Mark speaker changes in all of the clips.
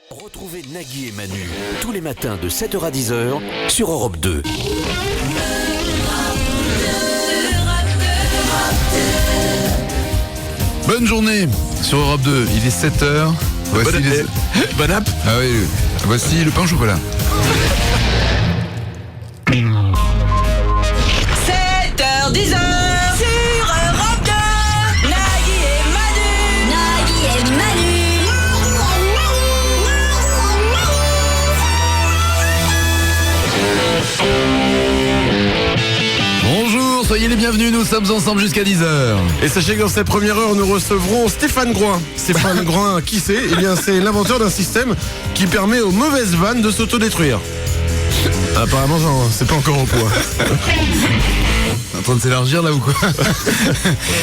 Speaker 1: Retrouvez Nagui et Manu tous les matins de 7h à 10h sur Europe 2.
Speaker 2: Bonne journée sur Europe 2, il est 7h. Voici
Speaker 3: Bon app.
Speaker 2: Ah oui, voici le pain au chocolat.
Speaker 4: 7h, 10h sur Europe 2. Nagui et Manu. Nagui et Manu.
Speaker 2: Bonjour, soyez les bienvenus, nous sommes ensemble jusqu'à 10h.
Speaker 3: Et sachez que dans cette première heure, nous recevrons Stéphane Groin. Stéphane Groin, qui c'est ? Eh bien, c'est l'inventeur d'un système qui permet aux mauvaises vannes de s'autodétruire. Apparemment, c'est pas encore au point.
Speaker 2: En train de s'élargir là ou quoi?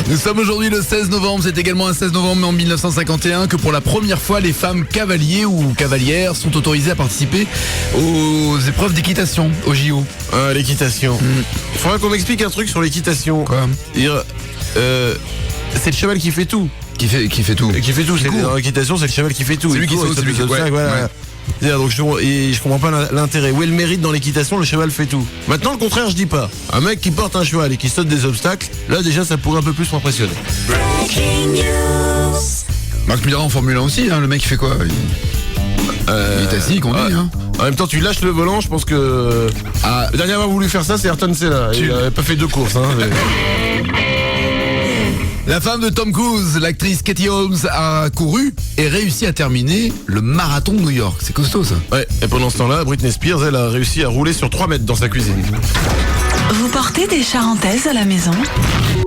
Speaker 2: Nous sommes aujourd'hui le 16 novembre, c'est également un 16 novembre en 1951 que pour la première fois les femmes cavaliers ou cavalières sont autorisées à participer aux épreuves d'équitation, au JO.
Speaker 3: L'équitation. Il faudra qu'on m'explique un truc sur l'équitation.
Speaker 2: Quoi?
Speaker 3: C'est le cheval qui fait tout.
Speaker 2: Qui fait tout.
Speaker 3: Qui fait tout. Dans l'équitation, c'est le cheval qui fait tout.
Speaker 2: C'est lui qui saute, c'est lui qui
Speaker 3: saute.
Speaker 2: ouais,
Speaker 3: Voilà.
Speaker 2: ouais.
Speaker 3: Donc je comprends pas l'intérêt. Où est le mérite dans l'équitation? Le cheval fait tout. Maintenant, le contraire, je dis pas. Un mec qui porte un cheval et qui saute des obstacles, là déjà, ça pourrait un peu plus m'impressionner.
Speaker 2: Marc Miller en Formule 1 aussi, hein, le mec il fait quoi? Il est assis, il conduit. Hein.
Speaker 3: En même temps, tu lâches le volant, je pense que... Le dernier à avoir voulu faire ça, c'est Ayrton Senna. Il avait pas fait 2 courses. Hein, mais...
Speaker 2: La femme de Tom Cruise, l'actrice Katie Holmes, a couru et réussi à terminer le marathon de New York. C'est costaud ça.
Speaker 3: Ouais, et pendant ce temps-là, Britney Spears, elle a réussi à rouler sur 3 mètres dans sa cuisine.
Speaker 5: Vous portez des charentaises à la maison?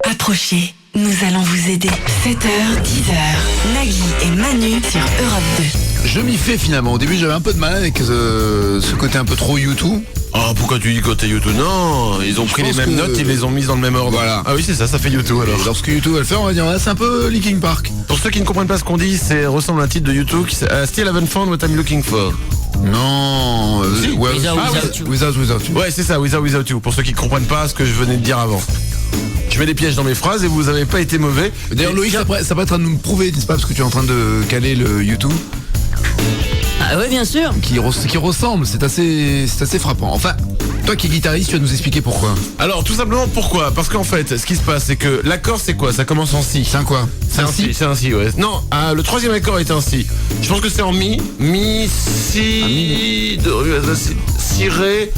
Speaker 5: Approchez, nous allons vous aider. 7h, 10h, Nagui et Manu sur Europe 2.
Speaker 2: Je m'y fais finalement. Au début, j'avais un peu de mal avec ce côté un peu trop YouTube.
Speaker 3: Oh, pourquoi tu dis côté YouTube? Non, ils ont pris les mêmes notes, ils les ont mises dans le même ordre.
Speaker 2: Voilà.
Speaker 3: Ah oui, c'est ça fait YouTube alors.
Speaker 2: Lorsque YouTube va le faire, on va dire, c'est un peu Linkin Park.
Speaker 3: Pour ceux qui ne comprennent pas ce qu'on dit, c'est ressemble à un titre de YouTube qui s'appelle Still Haven't Found What I'm Looking For.
Speaker 2: Non,
Speaker 3: Si,
Speaker 2: Without You.
Speaker 3: Ouais, c'est ça, Without You. Pour ceux qui ne comprennent pas ce que je venais de dire avant. Je mets des pièges dans mes phrases et vous n'avez pas été mauvais.
Speaker 2: D'ailleurs, Loïc, ça peut être à nous prouver, n'est-ce pas, parce que tu es en train de caler le YouTube.
Speaker 4: Ah ouais, bien sûr.
Speaker 2: Qui ressemble, c'est assez frappant. Enfin, toi qui es guitariste, tu vas nous expliquer pourquoi.
Speaker 3: Alors, tout simplement pourquoi? Parce qu'en fait, ce qui se passe, c'est que l'accord, c'est quoi? Ça commence en Si.
Speaker 2: C'est un quoi?
Speaker 3: C'est un Si, ouais. Non, le 3e accord est un Si. Je pense que c'est en Mi, Si, Si, Ré.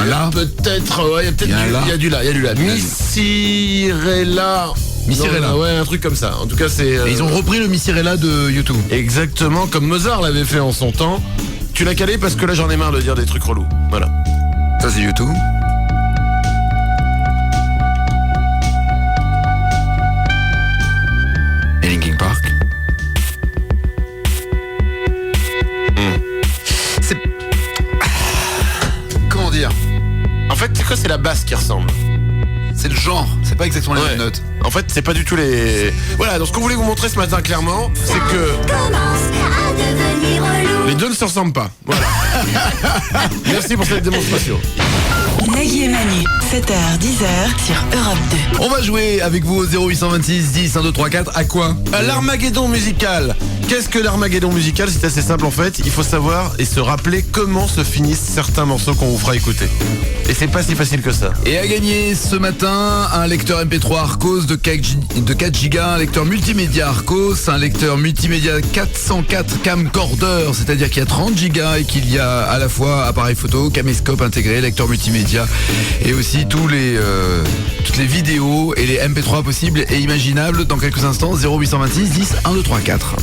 Speaker 2: La.
Speaker 3: Peut-être, ouais, il y a du La. Mi, Si, Ré, La.
Speaker 2: Missirella.
Speaker 3: Ouais, un truc comme ça. En tout cas, c'est...
Speaker 2: Et ils ont repris le Missirella de YouTube.
Speaker 3: Exactement, comme Mozart l'avait fait en son temps. Tu l'as calé parce que là, j'en ai marre de dire des trucs relous. Voilà.
Speaker 2: Ça, c'est YouTube. Et Linkin Park. C'est... Comment dire?
Speaker 3: En fait, c'est quoi? C'est la basse qui ressemble.
Speaker 2: C'est le genre, c'est pas exactement les mêmes notes.
Speaker 3: En fait, c'est pas du tout les... Voilà, donc ce qu'on voulait vous montrer ce matin, clairement, c'est que... Les deux ne se ressemblent pas. Voilà. Merci pour cette démonstration.
Speaker 5: Nagui et Manu, 7h, 10h sur Europe 2.
Speaker 2: On va jouer avec vous au 0826 10 1 2 3 4. À quoi?
Speaker 3: L'Armageddon musical. Qu'est-ce que l'Armageddon musical? C'est assez simple en fait. Il faut savoir et se rappeler comment se finissent certains morceaux qu'on vous fera écouter. Et c'est pas si facile que ça.
Speaker 2: Et à gagner ce matin, un lecteur MP3 Arcos de 4 Go, un lecteur multimédia Arcos, un lecteur multimédia 404 camcorder, c'est-à-dire qu'il y a 30 Go et qu'il y a à la fois appareil photo, caméscope intégré, lecteur multimédia et aussi toutes les vidéos et les MP3 possibles et imaginables dans quelques instants. 0826 10 1 2 3 4.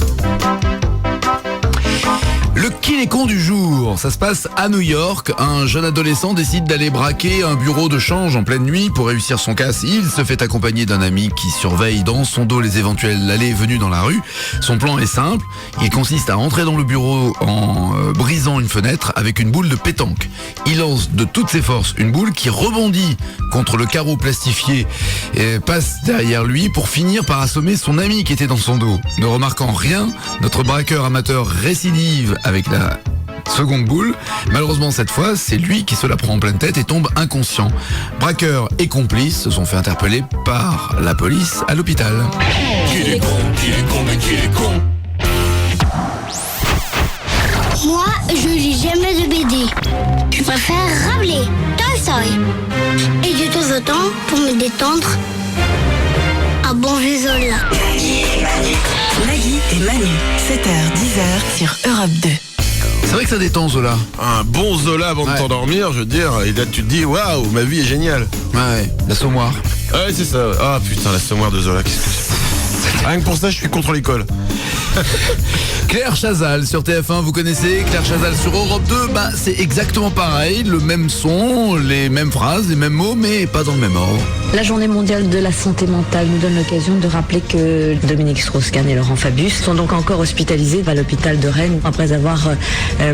Speaker 2: Le qui est con du jour, ça se passe à New York. Un jeune adolescent décide d'aller braquer un bureau de change en pleine nuit. Pour réussir son casse, il se fait accompagner d'un ami qui surveille dans son dos les éventuels allées et venues dans la rue. Son plan est simple, il consiste à entrer dans le bureau en brisant une fenêtre avec une boule de pétanque. Il lance de toutes ses forces une boule qui rebondit contre le carreau plastifié et passe derrière lui pour finir par assommer son ami qui était dans son dos. Ne remarquant rien, notre braqueur amateur récidive avec la seconde boule. Malheureusement, cette fois, c'est lui qui se la prend en pleine tête et tombe inconscient. Braqueur et complice se sont fait interpeller par la police à l'hôpital.
Speaker 6: Qui est con, mais qui est con. préfère Rabelais, Tolstoï. Et de temps en temps, pour me détendre, un bon vieux Zola.
Speaker 5: Nagui et Manu, 7h-10h sur Europe 2.
Speaker 2: C'est vrai que ça détend, Zola.
Speaker 3: Un bon Zola avant de
Speaker 2: Ouais.
Speaker 3: t'endormir, je veux dire. Et là, tu te dis, waouh, ma vie est géniale.
Speaker 2: Ouais, l'assommoir.
Speaker 3: Ouais, c'est ça. Ah putain, l'assommoir de Zola, qu'est-ce que c'est? Rien que pour ça, je suis contre l'école.
Speaker 2: Claire Chazal sur TF1, vous connaissez Claire Chazal sur Europe 2, bah c'est exactement pareil, le même son, les mêmes phrases, les mêmes mots, mais pas dans le même ordre.
Speaker 7: La journée mondiale de la santé mentale nous donne l'occasion de rappeler que Dominique Strauss-Kahn et Laurent Fabius sont donc encore hospitalisés à l'hôpital de Rennes après avoir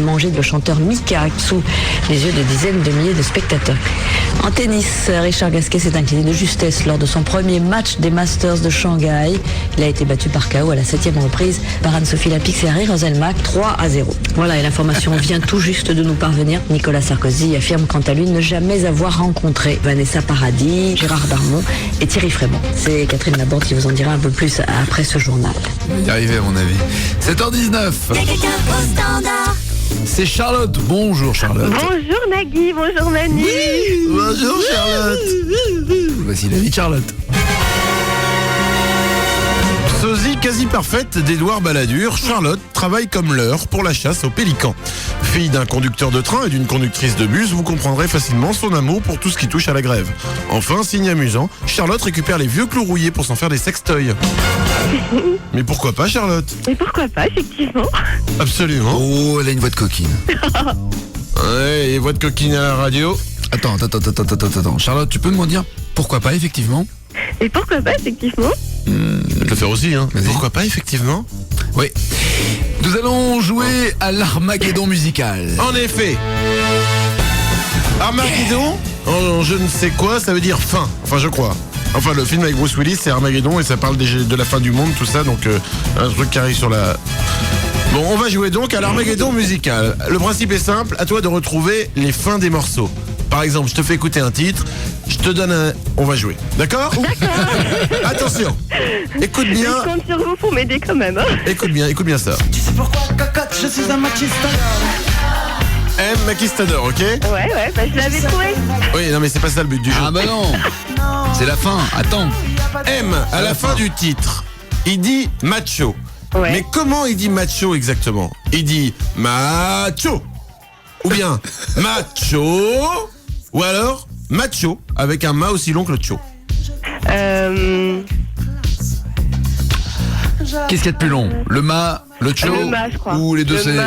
Speaker 7: mangé le chanteur Mika sous les yeux de dizaines de milliers de spectateurs. En tennis, Richard Gasquet s'est incliné de justesse lors de son premier match des Masters de Shanghai. Il a été battu par KO à la 7e reprise par Anne-Sophie Lapix et Harry Roselmack, 3-0. Voilà, et l'information vient tout juste de nous parvenir. Nicolas Sarkozy affirme quant à lui ne jamais avoir rencontré Vanessa Paradis, Gérard Darmon et Thierry Frémont. C'est Catherine Laborde qui vous en dira un peu plus après ce journal.
Speaker 2: On va y arriver à mon avis. 7h19. C'est Charlotte. Bonjour Charlotte.
Speaker 8: Bonjour Nagui, bonjour Manu.
Speaker 3: Bonjour Charlotte.
Speaker 2: Voici la vie de Charlotte.
Speaker 3: Sosie quasi parfaite d'Édouard Balladur, Charlotte travaille comme leurre pour la chasse aux pélicans. Fille d'un conducteur de train et d'une conductrice de bus, vous comprendrez facilement son amour pour tout ce qui touche à la grève. Enfin, signe amusant, Charlotte récupère les vieux clous rouillés pour s'en faire des sextoys. Mais pourquoi pas Charlotte?
Speaker 8: Mais pourquoi pas, effectivement.
Speaker 3: Absolument.
Speaker 2: Oh, elle a une voix de coquine.
Speaker 3: Ouais, et voix de coquine à la radio.
Speaker 2: Attends. Charlotte, tu peux me dire pourquoi pas, effectivement?
Speaker 8: Et pourquoi pas, effectivement.
Speaker 3: Je vais le faire aussi, hein.
Speaker 2: Vas-y.
Speaker 3: Pourquoi pas, effectivement?
Speaker 2: Oui. Nous allons jouer à l'Armageddon musical.
Speaker 3: En effet. Armageddon, en je ne sais quoi, ça veut dire fin. Enfin, je crois. Enfin, le film avec Bruce Willis, c'est Armageddon et ça parle de la fin du monde, tout ça. Donc, un truc qui arrive sur la... Bon, on va jouer donc à l'Armageddon musical. Le principe est simple, à toi de retrouver les fins des morceaux. Par exemple, je te fais écouter un titre, je te donne un... On va jouer. D'accord?
Speaker 8: D'accord.
Speaker 3: Attention. Écoute bien.
Speaker 8: Je compte sur vous pour m'aider quand même. Hein.
Speaker 3: Écoute bien ça.
Speaker 9: Tu sais pourquoi, cocotte, je suis un machista.
Speaker 3: M. Maquistador, ok?
Speaker 8: Ouais, bah je l'avais trouvé.
Speaker 3: Oui, non mais c'est pas ça le but du jeu.
Speaker 2: Ah bah non. C'est la fin. Attends.
Speaker 3: M, à la fin du titre, il dit macho.
Speaker 8: Ouais.
Speaker 3: Mais comment il dit macho exactement? Il dit macho. Ou bien macho. Ou alors macho avec un ma aussi long que le cho.
Speaker 2: Qu'est-ce qu'il y a de plus long? Le ma, le cho,
Speaker 8: Le ma, je crois.
Speaker 2: ou les deux,
Speaker 8: Le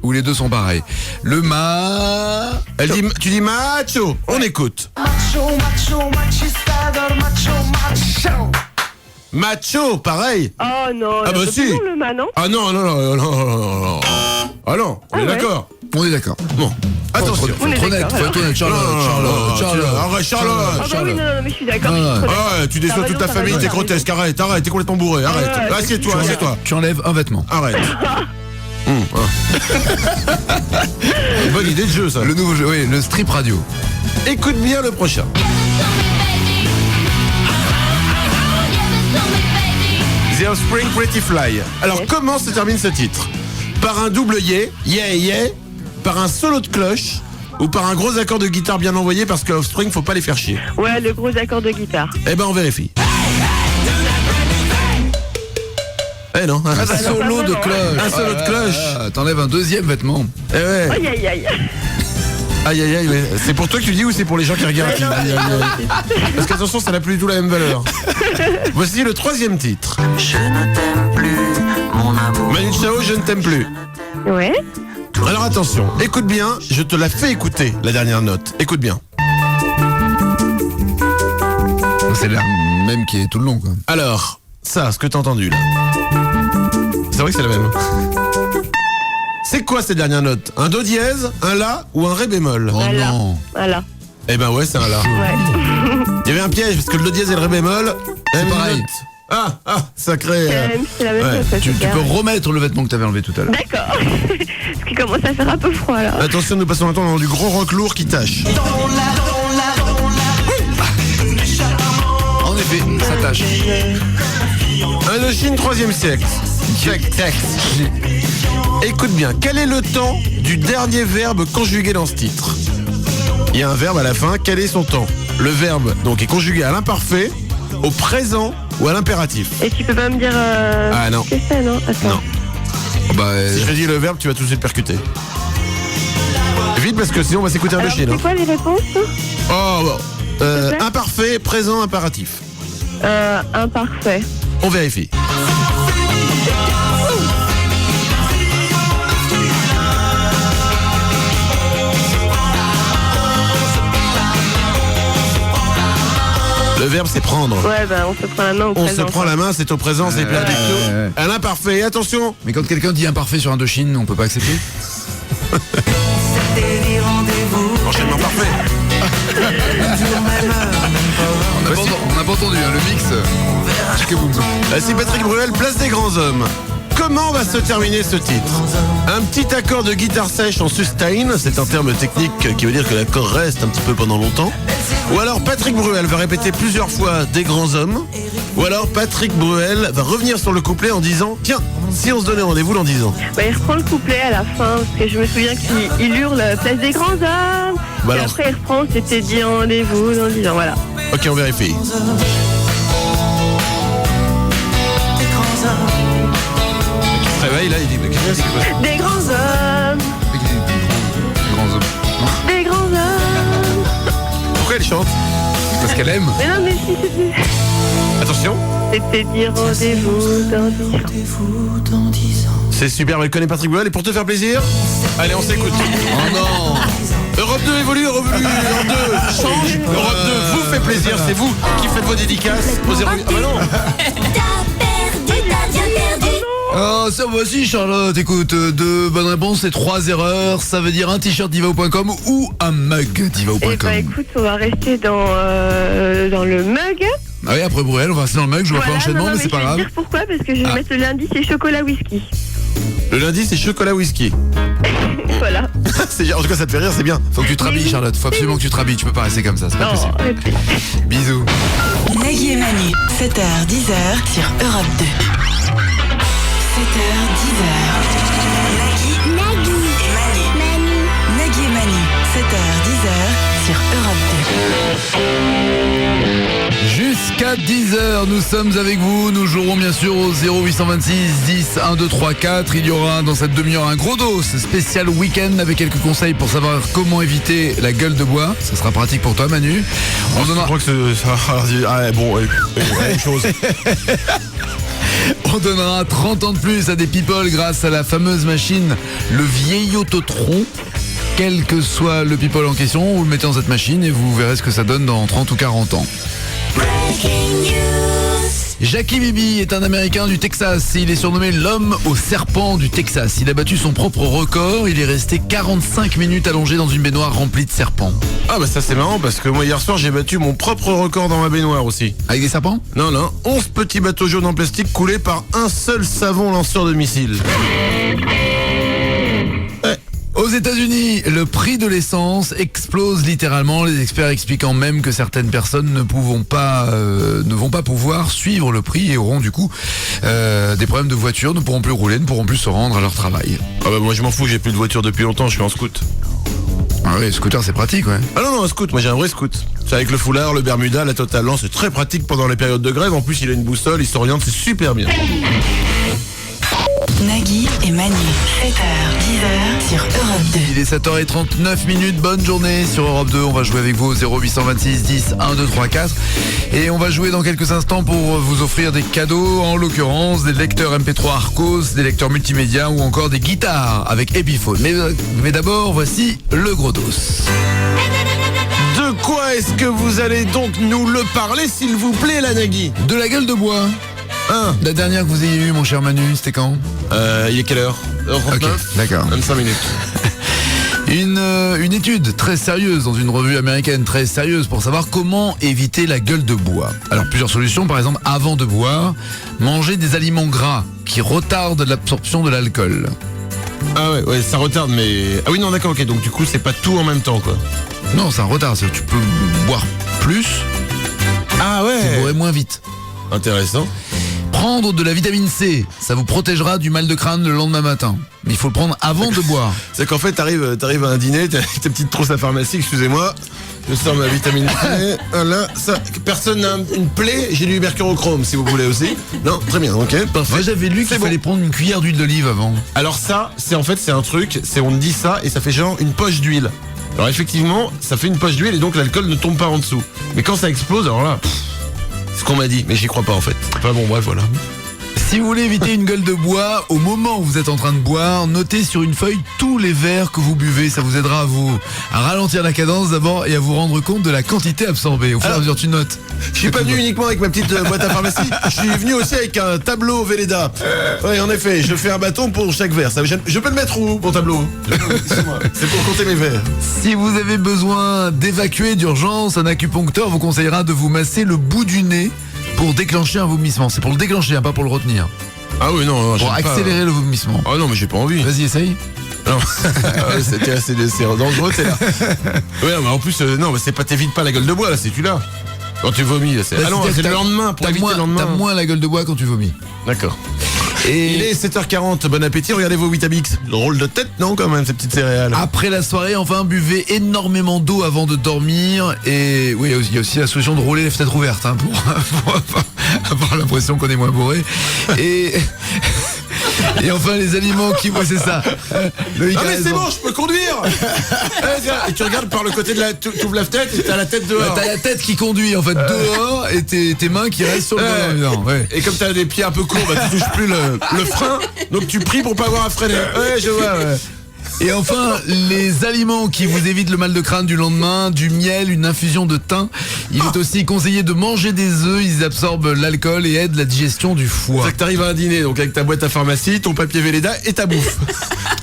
Speaker 2: ou les deux sont pareils. Le ma.
Speaker 3: Elle dit, tu dis macho. On écoute. Macho, pareil.
Speaker 8: Oh non,
Speaker 3: Ah bah
Speaker 8: c'est
Speaker 3: si.
Speaker 8: plus long, le ma, non?
Speaker 3: Ah non. Ah non, on est
Speaker 8: ouais.
Speaker 3: d'accord.
Speaker 2: On est d'accord.
Speaker 3: Bon, attention.
Speaker 2: Faut être honnête, Charlotte.
Speaker 3: Arrête, Charlotte.
Speaker 8: Ah bah oui, non, mais je suis d'accord.
Speaker 2: Non,
Speaker 8: je suis trop d'accord.
Speaker 3: Ah, tu déçois
Speaker 8: T'as
Speaker 3: toute ta
Speaker 8: raison,
Speaker 3: famille,
Speaker 8: t'as
Speaker 3: t'es
Speaker 8: raison.
Speaker 3: grotesque, arrête, t'es complètement bourré, arrête.
Speaker 8: Ouais,
Speaker 3: Assieds-toi.
Speaker 2: Tu enlèves un vêtement.
Speaker 3: Arrête. Bonne idée de jeu, ça.
Speaker 2: Le nouveau jeu, oui, le strip radio.
Speaker 3: Écoute bien le prochain. The Offspring Pretty Fly. Alors, comment se termine ce titre? Par un double yeah, par un solo de cloche, ou par un gros accord de guitare bien envoyé, parce que Offspring, faut pas les faire chier.
Speaker 8: Ouais, le gros accord de guitare.
Speaker 3: Eh ben, on vérifie. Eh non.
Speaker 2: Un solo de cloche.
Speaker 3: Un solo de cloche.
Speaker 2: T'enlèves un deuxième vêtement.
Speaker 3: Eh ouais.
Speaker 8: Aïe, aïe, aïe.
Speaker 3: Aïe, ouais. C'est pour toi que tu dis ou c'est pour les gens qui regardent qui disent aïe, aïe. Parce qu'attention, ça n'a plus du tout la même valeur. Voici le troisième titre.
Speaker 9: Je ne t'aime plus, mon amour.
Speaker 3: Manu Chao, je ne t'aime plus.
Speaker 8: Ouais.
Speaker 3: Alors attention, écoute bien, je te la fais écouter, la dernière note. Écoute bien.
Speaker 2: C'est la même qui est tout le long, quoi.
Speaker 3: Alors, ça, ce que t'as entendu là. C'est vrai que c'est la même. C'est quoi cette dernière note? Un do dièse, un la ou un ré bémol?
Speaker 2: Oh
Speaker 8: Voilà.
Speaker 2: non.
Speaker 8: Voilà.
Speaker 3: Eh ben ouais, c'est un la.
Speaker 8: Ouais.
Speaker 3: Il y avait un piège parce que le do dièse et le ré bémol, même
Speaker 2: pareil.
Speaker 3: note. Ah, sacré.
Speaker 8: C'est la même
Speaker 3: ouais.
Speaker 8: chose. ça,
Speaker 2: Tu
Speaker 8: c'est
Speaker 2: peux
Speaker 8: clair.
Speaker 2: remettre le vêtement que t'avais enlevé tout à l'heure.
Speaker 8: D'accord. Parce qu'il commence à faire un peu froid là.
Speaker 3: Attention, nous passons maintenant dans du gros rock lourd qui tâche.
Speaker 2: En effet, ça tâche.
Speaker 3: Indochine 3e siècle. Texte. Écoute bien, quel est le temps du dernier verbe conjugué dans ce titre? Il y a un verbe à la fin, quel est son temps? Le verbe donc est conjugué à l'imparfait, au présent ou à l'impératif.
Speaker 8: Et tu peux pas me dire
Speaker 3: Ah non.
Speaker 8: ce que c'est, non? Attends.
Speaker 3: Non. Si je te dis le verbe, tu vas tout de suite percuter. Vite parce que sinon on va s'écouter un
Speaker 8: Alors,
Speaker 3: de Chine.
Speaker 8: c'est quoi les réponses?
Speaker 3: Oh, bon.
Speaker 8: plaît.
Speaker 3: Imparfait, présent, impératif.
Speaker 8: Imparfait.
Speaker 3: On vérifie. Le verbe c'est prendre.
Speaker 8: Ouais, bah on se prend la main au
Speaker 3: On
Speaker 8: présent.
Speaker 3: se prend la main, c'est au présent, c'est plein de à l'imparfait, attention.
Speaker 2: Mais quand quelqu'un dit imparfait sur Indochine, on peut pas accepter.
Speaker 3: Enchaînement parfait.
Speaker 2: On n'a pas entendu, hein, le mix.
Speaker 3: C'est Patrick Bruel, place des grands hommes. Comment va se terminer ce titre? Un petit accord de guitare sèche en sustain, c'est un terme technique qui veut dire que l'accord reste un petit peu pendant longtemps. Ou alors Patrick Bruel va répéter plusieurs fois des grands hommes. Ou alors Patrick Bruel va revenir sur le couplet en disant tiens, si on se donnait rendez-vous dans 10 ans.
Speaker 8: Bah, il reprend le couplet à la fin, parce que je me souviens qu'il hurle place des grands hommes.
Speaker 3: Bah
Speaker 8: et
Speaker 3: alors.
Speaker 8: après il reprend, c'était dit rendez-vous dans 10 ans, voilà.
Speaker 3: Ok, on vérifie. Il se réveille là, il dit mais qu'est-ce que c'est quoi?
Speaker 8: Des grands hommes,
Speaker 2: Grands hommes.
Speaker 8: des grands hommes.
Speaker 3: Pourquoi elle chante?
Speaker 2: Parce qu'elle aime.
Speaker 8: Mais non, mais si c'était...
Speaker 3: Attention.
Speaker 8: C'était dit rendez-vous dans 10 ans.
Speaker 3: C'est super, elle connaît Patrick Bruel et pour te faire plaisir, allez on s'écoute. Oh non. Europe 2 évolue, Europe 2 change, Europe 2 vous fait plaisir, c'est vous qui faites vos dédicaces au 08. Ah bah non.
Speaker 2: Ah, ça voici Charlotte, écoute, deux bonnes réponses et 3 erreurs, ça veut dire un t-shirt divao.com ou un mug divao.com.
Speaker 8: Et bah écoute, on va rester dans le mug.
Speaker 2: Ah oui, après Bruel, on va rester dans le mug, je vois pas l'enchaînement, mais c'est pas
Speaker 8: Je vais
Speaker 2: grave.
Speaker 8: te dire pourquoi, parce que je vais mettre le lundi, c'est chocolat whisky.
Speaker 3: Le lundi c'est chocolat whisky.
Speaker 8: Voilà.
Speaker 3: En tout cas ça te fait rire, c'est bien.
Speaker 2: Faut que tu te rhabilles Charlotte, faut absolument que tu te rhabilles, tu peux pas rester comme ça, c'est pas possible. Bisous.
Speaker 5: Nagui et Manu, 7h-10h sur Europe 2. 7h, 10h. Nagui et Manu. Nagui et Manu, 7h, 10h sur Europe 2.
Speaker 2: Jusqu'à 10h, nous sommes avec vous. Nous jouerons bien sûr au 0826 10 1 2 3 4. Il y aura dans cette demi-heure un gros dos spécial week-end avec quelques conseils pour savoir comment éviter la gueule de bois. Ça sera pratique pour toi, Manu. On donnera...
Speaker 3: Je crois que c'est... bon, même chose.
Speaker 2: On donnera 30 ans de plus à des people grâce à la fameuse machine, le vieil autotron. Quel que soit le people en question, vous le mettez dans cette machine et vous verrez ce que ça donne dans 30 ou 40 ans. Jackie Bibi est un Américain du Texas. Il est surnommé l'homme au serpent du Texas. Il a battu son propre record. Il est resté 45 minutes allongé dans une baignoire remplie de serpents.
Speaker 3: Ah bah ça c'est marrant parce que moi hier soir j'ai battu mon propre record dans ma baignoire aussi.
Speaker 2: Avec des serpents?
Speaker 3: Non, 11 petits bateaux jaunes en plastique coulés par un seul savon lanceur de missiles.
Speaker 2: Aux États-Unis, le prix de l'essence explose littéralement, les experts expliquant même que certaines personnes ne vont pas pouvoir suivre le prix et auront du coup des problèmes de voiture, ne pourront plus rouler, ne pourront plus se rendre à leur travail.
Speaker 3: Ah bah moi je m'en fous, j'ai plus de voiture depuis longtemps, je suis en scoot.
Speaker 2: Ah oui, scooter c'est pratique, ouais.
Speaker 3: Ah non, un scoot, moi j'ai un vrai scoot. C'est avec le foulard, le Bermuda, la totale. Non, c'est très pratique pendant les périodes de grève, en plus il a une boussole, il s'oriente, c'est super bien.
Speaker 5: Nagui et Manu, 7h, 10h sur Europe 2.
Speaker 2: Il est 7h39, bonne journée sur Europe 2. On va jouer avec vous au 0826 10 1 2 3 4. Et on va jouer dans quelques instants pour vous offrir des cadeaux, en l'occurrence des lecteurs MP3 Arcos, des lecteurs multimédia ou encore des guitares avec Epiphone. Mais d'abord, voici le gros dos.
Speaker 3: De quoi est-ce que vous allez donc nous le parler, s'il vous plaît, la Nagui?
Speaker 2: De la gueule de bois. La dernière que vous ayez eue, mon cher Manu, c'était quand?
Speaker 3: Il est quelle heure?
Speaker 2: Ok, d'accord.
Speaker 3: 25 minutes.
Speaker 2: Une étude très sérieuse dans une revue américaine très sérieuse pour savoir comment éviter la gueule de bois. Alors plusieurs solutions, par exemple avant de boire, manger des aliments gras qui retardent l'absorption de l'alcool.
Speaker 3: Ah ouais, ça retarde mais... Ah oui non d'accord, ok, donc du coup c'est pas tout en même temps quoi.
Speaker 2: Non, ça retarde, tu peux boire plus,
Speaker 3: ah ouais,
Speaker 2: tu boirais moins vite.
Speaker 3: Intéressant.
Speaker 2: Prendre de la vitamine C, ça vous protégera du mal de crâne le lendemain matin. Mais il faut le prendre avant de boire.
Speaker 3: C'est qu'en fait, t'arrives à un dîner, t'as tes petites trousses à pharmacie, excusez-moi. Je sors ma vitamine C. Là, ça, personne n'a une plaie, j'ai du mercurochrome si vous voulez aussi. Non, très bien, ok, parfait.
Speaker 2: Moi j'avais lu qu'il fallait prendre une cuillère d'huile d'olive avant.
Speaker 3: Alors ça, c'est un truc, on te dit ça et ça fait genre une poche d'huile. Alors effectivement, ça fait une poche d'huile et donc l'alcool ne tombe pas en dessous. Mais quand ça explose, alors là, c'est ce qu'on m'a dit, mais j'y crois pas en fait. Enfin bon, bref, voilà.
Speaker 2: Si vous voulez éviter une gueule de bois, au moment où vous êtes en train de boire, notez sur une feuille tous les verres que vous buvez. Ça vous aidera à ralentir la cadence d'abord et à vous rendre compte de la quantité absorbée. Au fur et à mesure, tu notes.
Speaker 3: Je suis pas venu uniquement avec ma petite boîte à pharmacie, je suis venu aussi avec un tableau Velleda. Oui, en effet, je fais un bâton pour chaque verre. Je peux le mettre où, mon tableau? C'est pour compter mes verres.
Speaker 2: Si vous avez besoin d'évacuer d'urgence, un acupuncteur vous conseillera de vous masser le bout du nez pour déclencher un vomissement. C'est pour le déclencher, hein, pas pour le retenir.
Speaker 3: Ah oui, non,
Speaker 2: pour accélérer le vomissement.
Speaker 3: Ah non, mais j'ai pas envie.
Speaker 2: Vas-y, essaye.
Speaker 3: Non, c'est dangereux, t'es là. Oui, mais en plus, non, mais t'évites pas la gueule de bois, là, c'est tu là. Quand tu vomis, là, c'est. Ah non, c'est le lendemain, pour éviter le lendemain.
Speaker 2: T'as moins la gueule de bois quand tu vomis.
Speaker 3: D'accord. Et il est 7h40, bon appétit, regardez vos Vitamix. Le rôle de tête, non, quand même, ces petites céréales.
Speaker 2: Après la soirée, enfin, buvez énormément d'eau avant de dormir. Et oui, il y a aussi la solution de rouler les fenêtres ouvertes, hein, pour avoir l'impression qu'on est moins bourré. Et enfin, les aliments qui... Ouais, c'est ça.
Speaker 3: Ah mais c'est bon, je peux conduire. Et tu regardes par le côté de tu ouvres la fenêtre et t'as la tête dehors.
Speaker 2: T'as la tête qui conduit, en fait, dehors, et tes mains qui restent sur le volant. Ouais.
Speaker 3: Et comme t'as des pieds un peu courts, tu touches plus le frein, donc tu pries pour pas avoir à freiner. Ouais, je vois, ouais.
Speaker 2: Et enfin, les aliments qui vous évitent le mal de crâne du lendemain, du miel, une infusion de thym. Il est aussi conseillé de manger des œufs, ils absorbent l'alcool et aident la digestion du foie.
Speaker 3: C'est que t'arrives à un dîner, donc avec ta boîte à pharmacie, ton papier Velleda et ta bouffe.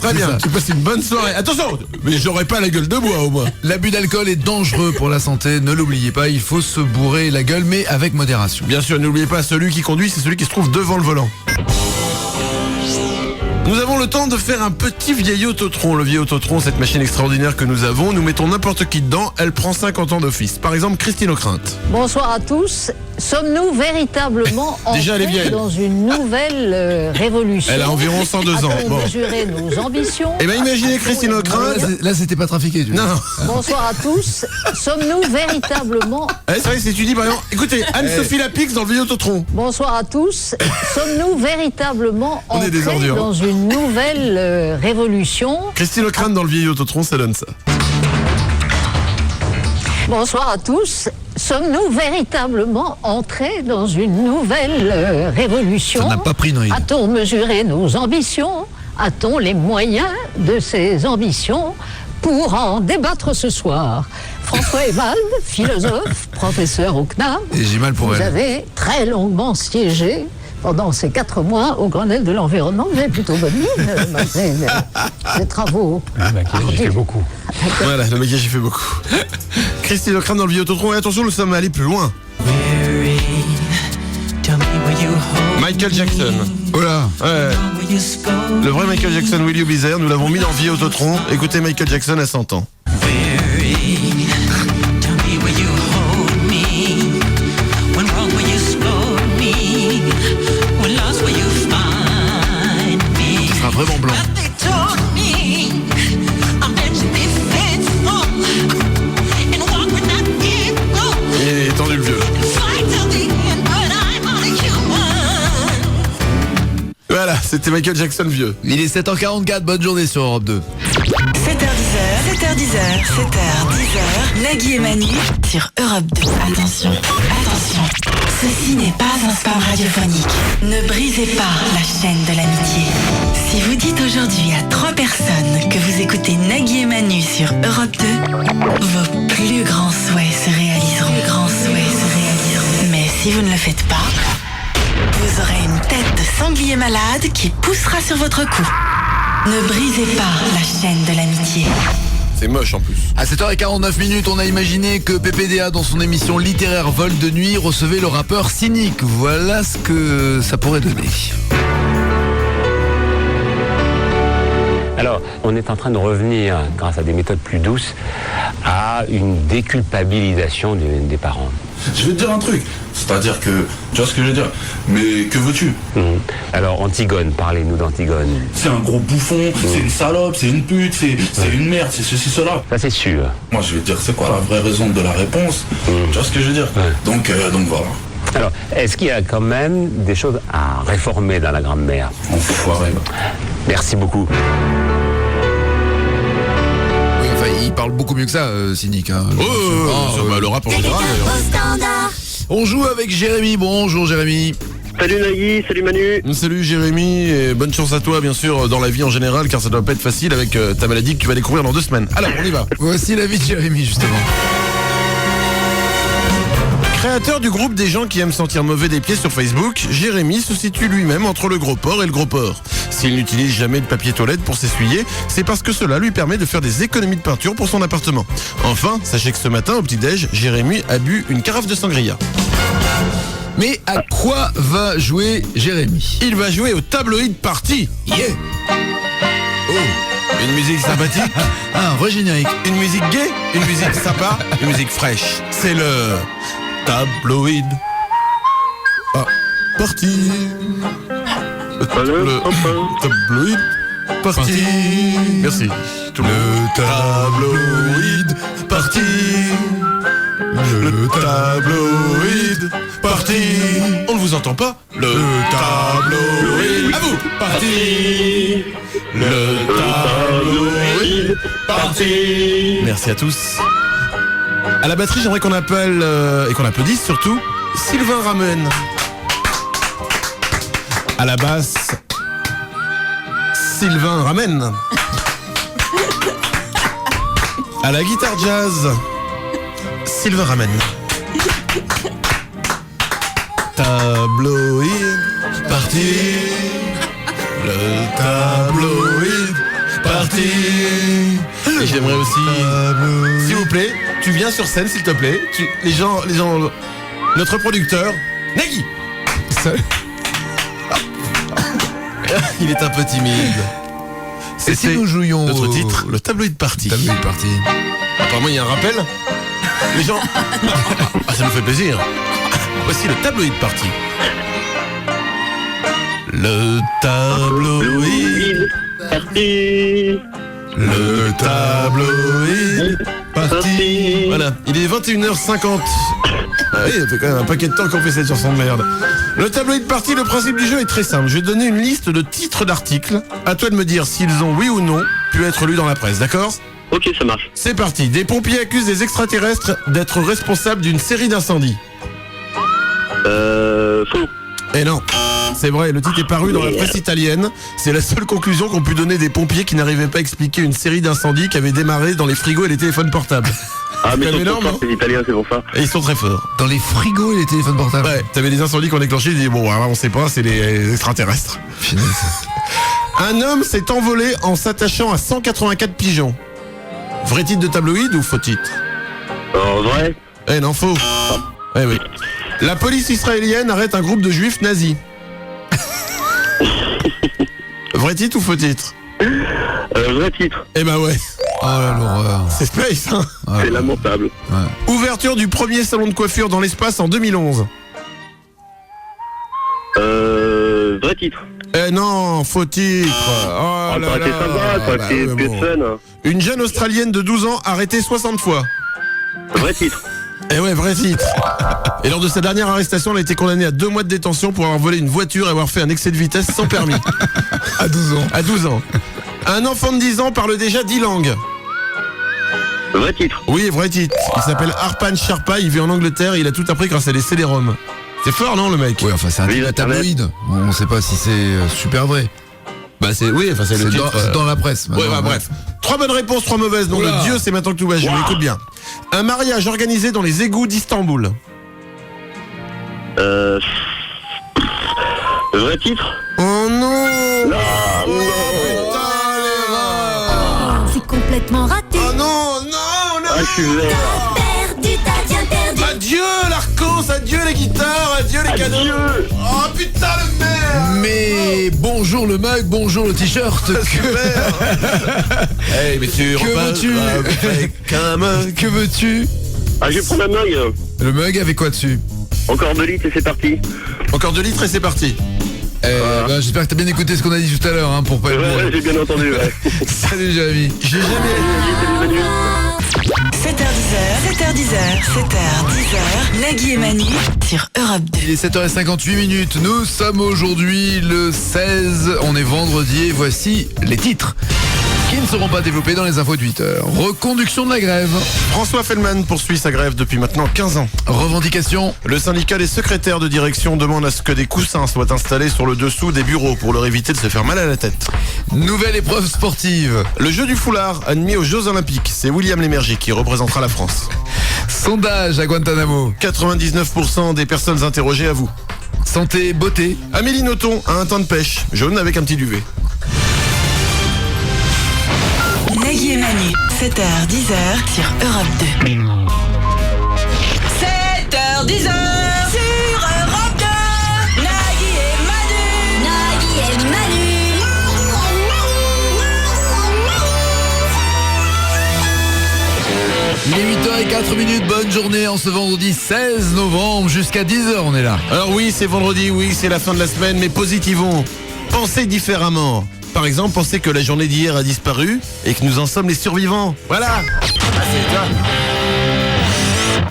Speaker 3: Très bien, tu passes une bonne soirée. Attention, mais j'aurais pas la gueule de bois au moins.
Speaker 2: L'abus d'alcool est dangereux pour la santé, ne l'oubliez pas, il faut se bourrer la gueule, mais avec modération.
Speaker 3: Bien sûr, n'oubliez pas, celui qui conduit, c'est celui qui se trouve devant le volant. Nous avons le temps de faire un petit vieil autotron. Le vieil autotron, cette machine extraordinaire que nous avons, nous mettons n'importe qui dedans, elle prend 50 ans d'office. Par exemple, Christine O'Crinte.
Speaker 10: Bonsoir à tous. Sommes-nous véritablement
Speaker 3: Déjà,
Speaker 10: entrés dans une nouvelle révolution?
Speaker 3: Elle a environ 102 ans.
Speaker 10: Bon. Mesurer nos ambitions.
Speaker 3: Eh bien, imaginez Christine O'Crinte.
Speaker 2: Là, c'était pas trafiqué.
Speaker 3: Non.
Speaker 10: Bonsoir à tous. Sommes-nous véritablement...
Speaker 3: C'est vrai, si tu dis, par exemple, écoutez, Anne-Sophie Lapix dans le vieil autotron.
Speaker 10: Bonsoir à tous. Sommes-nous véritablement entrés dans une nouvelle révolution?
Speaker 3: Christine O'Crinte dans le vieil autotron, ça donne ça.
Speaker 10: Bonsoir à tous. Sommes-nous véritablement entrés dans une nouvelle révolution?
Speaker 2: Ça n'a pas pris une ride.
Speaker 10: A-t-on mesuré nos ambitions? A-t-on les moyens de ces ambitions? Pour en débattre ce soir, François Ewald, philosophe, professeur au CNAM.
Speaker 2: Et j'ai mal pour elle.
Speaker 10: Vous avez très longuement siégé pendant ces 4 mois au Grenelle de l'environnement. Vous avez plutôt bonne mine, malgré ces travaux.
Speaker 11: Le maquillage, j'ai fait beaucoup.
Speaker 3: Voilà, le maquillage, j'ai fait beaucoup. Christine O'Crinte dans le vieil autotron. Et attention, nous sommes allés plus loin. Michael Jackson.
Speaker 2: Voilà.
Speaker 3: Ouais. Le vrai Michael Jackson, Will You Be There, nous l'avons mis dans le vieil autotron. Écoutez Michael Jackson à 100 ans.
Speaker 2: Ce sera vraiment blanc.
Speaker 3: Il est tendu le vieux. Voilà, c'était Michael Jackson vieux.
Speaker 2: Il est 7h44, bonne journée sur Europe 2.
Speaker 5: 7h10, Nagui et Manu sur Europe 2. Attention, attention, ceci n'est pas un spam radiophonique. Ne brisez pas la chaîne de l'amitié. Si vous dites aujourd'hui à 3 personnes que vous écoutez Nagui et Manu sur Europe 2, vos plus grands souhaits se réaliseront. Mais si vous ne le faites pas, vous aurez une tête de sanglier malade qui poussera sur votre cou. Ne brisez pas la chaîne de l'amitié.
Speaker 3: C'est moche en plus.
Speaker 2: À 7h49, on a imaginé que PPDA, dans son émission littéraire Vol de nuit, recevait le rappeur Cynique. Voilà ce que ça pourrait donner.
Speaker 11: Alors, On est en train de revenir, grâce à des méthodes plus douces, à une déculpabilisation des parents.
Speaker 12: Je vais te dire un truc, c'est-à-dire que, tu vois ce que je veux dire, mais que veux-tu?
Speaker 11: Alors Antigone, parlez-nous d'Antigone.
Speaker 12: C'est un gros bouffon, c'est une salope, c'est une pute, c'est une merde, c'est ceci, cela.
Speaker 11: Ça c'est sûr.
Speaker 12: Moi je vais te dire, c'est quoi la vraie raison de la réponse? Tu vois ce que je veux dire? Donc voilà.
Speaker 11: Alors, est-ce qu'il y a quand même des choses à réformer dans la grammaire?
Speaker 12: Enfoiré.
Speaker 11: Merci beaucoup.
Speaker 2: Oui, enfin, il parle beaucoup mieux que ça, Cynique. Hein.
Speaker 3: Le rap en général, d'ailleurs.
Speaker 2: On joue avec Jérémy. Bonjour, Jérémy.
Speaker 13: Salut Nagui, salut Manu.
Speaker 3: Salut Jérémy, et bonne chance à toi, bien sûr, dans la vie en général, car ça doit pas être facile avec ta maladie que tu vas découvrir dans 2 semaines. Alors, on y va.
Speaker 2: Voici la vie de Jérémy, justement.
Speaker 3: Créateur du groupe des gens qui aiment sentir mauvais des pieds sur Facebook, Jérémy se situe lui-même entre le gros porc et le gros porc. S'il n'utilise jamais de papier toilette pour s'essuyer, c'est parce que cela lui permet de faire des économies de peinture pour son appartement. Enfin, sachez que ce matin, au petit-déj, Jérémy a bu une carafe de sangria.
Speaker 2: Mais à quoi va jouer Jérémy?
Speaker 3: Il va jouer au tabloïd party.
Speaker 2: Yeah.
Speaker 3: Une musique sympathique.
Speaker 2: Un vrai générique.
Speaker 3: Une musique gaie, une musique sympa, une musique fraîche. C'est le tabloïd party. Le tabloïd party. Merci. Le tabloïd party. Le tabloïd party. On ne vous entend pas? Le tabloïd. À vous. Party. Le tabloïd party. Merci à tous. À la batterie, j'aimerais qu'on appelle et qu'on applaudisse surtout Sylvain Ramen. À la basse, Sylvain Ramen. À la guitare jazz, Sylvain Ramen. Tabloïd party. Le tabloïd party. Et j'aimerais aussi, s'il vous plaît, tu viens sur scène, s'il te plaît. Les gens, notre producteur, Nagui. Il est un peu timide.
Speaker 2: Et si nous jouions
Speaker 3: notre titre, le tabloïd party.
Speaker 2: Tabloïd party.
Speaker 3: Apparemment, il y a un rappel. Les gens, ça nous fait plaisir. Voici le tabloïd party. Le tabloïd party. Le tabloïd party. Voilà, il est 21h50. Ah oui, ça fait quand même un paquet de temps qu'on fait cette chanson de merde. Le tabloïd party, le principe du jeu est très simple. Je vais te donner une liste de titres d'articles. À toi de me dire s'ils ont, oui ou non, pu être lus dans la presse, d'accord?
Speaker 13: Ok, ça marche.
Speaker 3: C'est parti. Des pompiers accusent des extraterrestres d'être responsables d'une série d'incendies.
Speaker 13: Faux.
Speaker 3: Eh non, c'est vrai, le titre est paru dans la presse italienne. C'est la seule conclusion qu'ont pu donner des pompiers qui n'arrivaient pas à expliquer une série d'incendies qui avait démarré dans les frigos et les téléphones portables.
Speaker 13: Ah mais ils sont forts, c'est italien, c'est pour ça.
Speaker 3: Et ils sont très forts.
Speaker 2: Dans les frigos et les téléphones portables.
Speaker 3: Ouais, t'avais des incendies qu'on déclenché, ils disaient bon, alors, on sait pas, c'est les extraterrestres. Un homme s'est envolé en s'attachant à 184 pigeons. Vrai titre de tabloïd ou faux titre?
Speaker 13: Vrai.
Speaker 3: Eh non, faux. Eh oui. La police israélienne arrête un groupe de juifs nazis. Vrai titre ou faux titre?
Speaker 13: Vrai titre.
Speaker 3: Eh ben ouais.
Speaker 2: Oh là l'horreur.
Speaker 3: C'est space, hein.
Speaker 13: C'est lamentable.
Speaker 2: Ouais.
Speaker 3: Ouverture du premier salon de coiffure dans l'espace en 2011.
Speaker 13: Vrai titre.
Speaker 3: Eh non, faux titre. Oh là
Speaker 13: ça aurait été sympa, ça aurait été plus fun.
Speaker 3: Une jeune Australienne de 12 ans arrêtée 60 fois.
Speaker 13: Vrai titre.
Speaker 3: Eh ouais, vrai titre. Et lors de sa dernière arrestation, elle a été condamnée à 2 mois de détention pour avoir volé une voiture et avoir fait un excès de vitesse sans permis.
Speaker 2: À 12 ans.
Speaker 3: À 12 ans. Un enfant de 10 ans parle déjà 10 langues.
Speaker 13: Vrai titre.
Speaker 3: Oui, vrai titre. Il s'appelle Arpan Sharpa, il vit en Angleterre et il a tout appris grâce à des CD-ROM. C'est fort, non, le mec?
Speaker 2: Oui, enfin, c'est un titre tabloïd. On sait pas si c'est super vrai.
Speaker 3: Bah c'est, oui, enfin c'est le titre.
Speaker 2: C'est dans la presse.
Speaker 3: Ouais, bah bref. 3 bonnes réponses, 3 mauvaises. Donc de Dieu, c'est maintenant que tout va jouer. Écoute bien. Un mariage organisé dans les égouts d'Istanbul.
Speaker 13: Vrai titre.
Speaker 3: Oh non.
Speaker 14: C'est complètement raté.
Speaker 3: Oh non, non, non.
Speaker 14: T'as perdu, t'as bien perdu.
Speaker 3: Adieu, l'Arcos. réponse, adieu les guitares, adieu les cadeaux. Oh putain le merde.
Speaker 2: Mais bonjour le mug, bonjour le t-shirt.
Speaker 3: Hey, mais tu
Speaker 2: Que veux-tu? Que veux-tu?
Speaker 13: Ah, je vais prendre un mug.
Speaker 2: Le mug avec quoi dessus?
Speaker 13: Encore 2 litres et c'est parti.
Speaker 3: Encore 2 litres et c'est parti.
Speaker 2: Bah, j'espère que t'as bien écouté ce qu'on a dit tout à l'heure, hein, pour pas...
Speaker 13: Ouais, j'ai bien entendu, ouais.
Speaker 2: Salut Jérémy.
Speaker 3: J'ai jamais...
Speaker 5: 7h10, Nagui et Manu sur Europe 2.
Speaker 2: Il est 7h58, nous sommes aujourd'hui le 16, on est vendredi et voici les titres qui ne seront pas développés dans les infos de 8h. Reconduction de la grève.
Speaker 3: François Fellman poursuit sa grève depuis maintenant 15 ans.
Speaker 2: Revendication.
Speaker 3: Le syndicat des secrétaires de direction demande à ce que des coussins soient installés sur le dessous des bureaux pour leur éviter de se faire mal à la tête.
Speaker 2: Nouvelle épreuve sportive.
Speaker 3: Le jeu du foulard admis aux Jeux Olympiques. C'est William Lémergie qui représentera la France.
Speaker 2: Sondage à Guantanamo.
Speaker 3: 99% des personnes interrogées avouent.
Speaker 2: Santé, beauté.
Speaker 3: Amélie Nothomb a un temps de pêche, jaune avec un petit duvet.
Speaker 5: Nagui et Manu, 7h10 sur Europe 2.
Speaker 4: 7h10 sur Europe 2. Nagui et Manu. Nagui et Manu.
Speaker 2: Il est 8h04, bonne journée en ce vendredi 16 novembre, jusqu'à 10h on est là.
Speaker 3: Alors oui, c'est vendredi, oui, c'est la fin de la semaine, mais positivons. Pensez différemment. Par exemple, pensez que la journée d'hier a disparu et que nous en sommes les survivants. Voilà.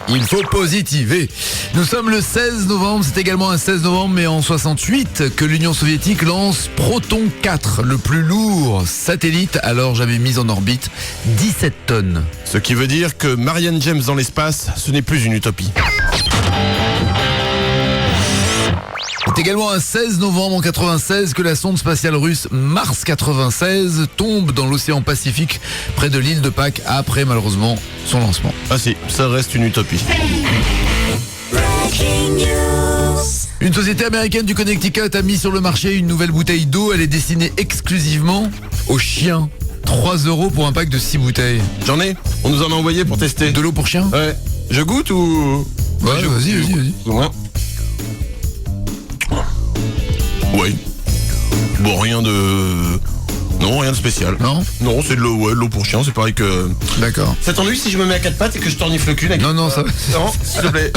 Speaker 2: Il faut positiver. Nous sommes le 16 novembre, c'est également un 16 novembre, mais en 68, que l'Union soviétique lance Proton 4, le plus lourd satellite alors jamais mis en orbite, 17 tonnes.
Speaker 3: Ce qui veut dire que Marianne James dans l'espace, ce n'est plus une utopie.
Speaker 2: C'est également un 16 novembre en 96 que la sonde spatiale russe Mars 96 tombe dans l'océan Pacifique près de l'île de Pâques après malheureusement son lancement.
Speaker 3: Ah si, ça reste une utopie.
Speaker 2: Une société américaine du Connecticut a mis sur le marché une nouvelle bouteille d'eau. Elle est destinée exclusivement aux chiens. 3 € pour un pack de 6 bouteilles.
Speaker 3: J'en ai, on nous en a envoyé pour tester.
Speaker 2: De l'eau pour chien?
Speaker 3: Ouais. Je goûte ou...
Speaker 2: Ouais, vas-y.
Speaker 3: Ouais. Ouais. Bon, rien de... Non, rien de spécial.
Speaker 2: Non,
Speaker 3: c'est de l'eau, ouais, de l'eau pour chien, c'est pareil que...
Speaker 2: D'accord.
Speaker 3: Ça t'ennuie si je me mets à 4 pattes et que je tornifle le cul avec...
Speaker 2: Non, ça...
Speaker 3: Non, s'il te plaît.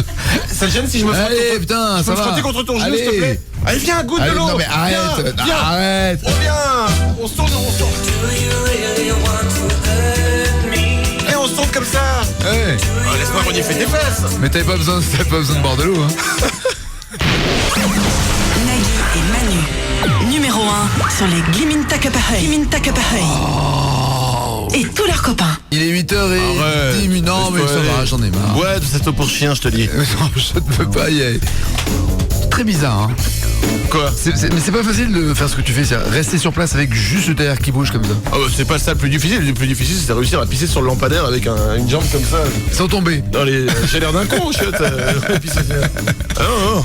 Speaker 3: Ça te gêne si je me frotte
Speaker 2: Allez, putain, ça va.
Speaker 3: frotter contre ton genou, s'il te plaît. Allez, viens, goûte de l'eau.
Speaker 2: Non, mais arrête.
Speaker 3: Viens.
Speaker 2: Arrête.
Speaker 3: On vient. On se tourne. Et on se tourne comme ça.
Speaker 2: Hey.
Speaker 3: Oh, laisse-moi renifler tes fesses.
Speaker 2: Mais t'avais pas besoin de boire de l'eau, hein.
Speaker 5: Nagui et Manu, numéro 1 sur les Glimintakapahei. Et tous leurs copains.
Speaker 2: Il est 8h10. Non, mais ça va, j'en ai marre.
Speaker 3: Ouais, de cette eau pour chien, je te dis.
Speaker 2: Non, je ne peux pas y aller. Très bizarre, hein.
Speaker 3: Quoi?
Speaker 2: Mais c'est pas facile de faire ce que tu fais, c'est rester sur place avec juste le derrière qui bouge comme ça.
Speaker 3: Oh, c'est pas ça le plus difficile. Le plus difficile, c'est de réussir à pisser sur le lampadaire avec une jambe comme ça.
Speaker 2: Sans tomber.
Speaker 3: J'ai l'air d'un con, chiotte.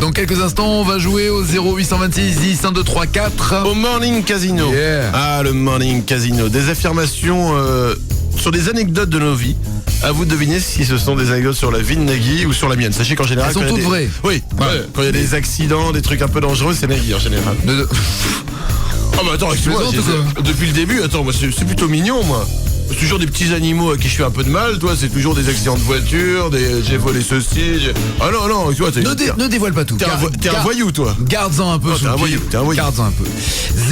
Speaker 2: Dans quelques instants, on va jouer au 0826 10 1 2 3 4.
Speaker 3: Au Morning Casino.
Speaker 2: Yeah.
Speaker 3: Ah, le Morning Casino. Des affirmations sur des anecdotes de nos vies. À vous de deviner si ce sont des anecdotes sur la vie de Nagui ou sur la mienne. Sachez qu'en général...
Speaker 2: Elles sont toutes vraies.
Speaker 3: Oui, ouais. Quand il y a des accidents, des trucs un peu dangereux, c'est Nagui en général. Ah bah attends, excuse-moi, depuis le début, attends, moi c'est plutôt mignon, moi. C'est toujours des petits animaux à qui je fais un peu de mal, toi, c'est toujours des accidents de voiture, j'ai volé ceci, Ah non, tu vois,
Speaker 2: ne dévoile pas tout.
Speaker 3: T'es un voyou, toi.
Speaker 2: Garde-en un peu.
Speaker 3: T'es un voyou.
Speaker 2: Garde-en un peu.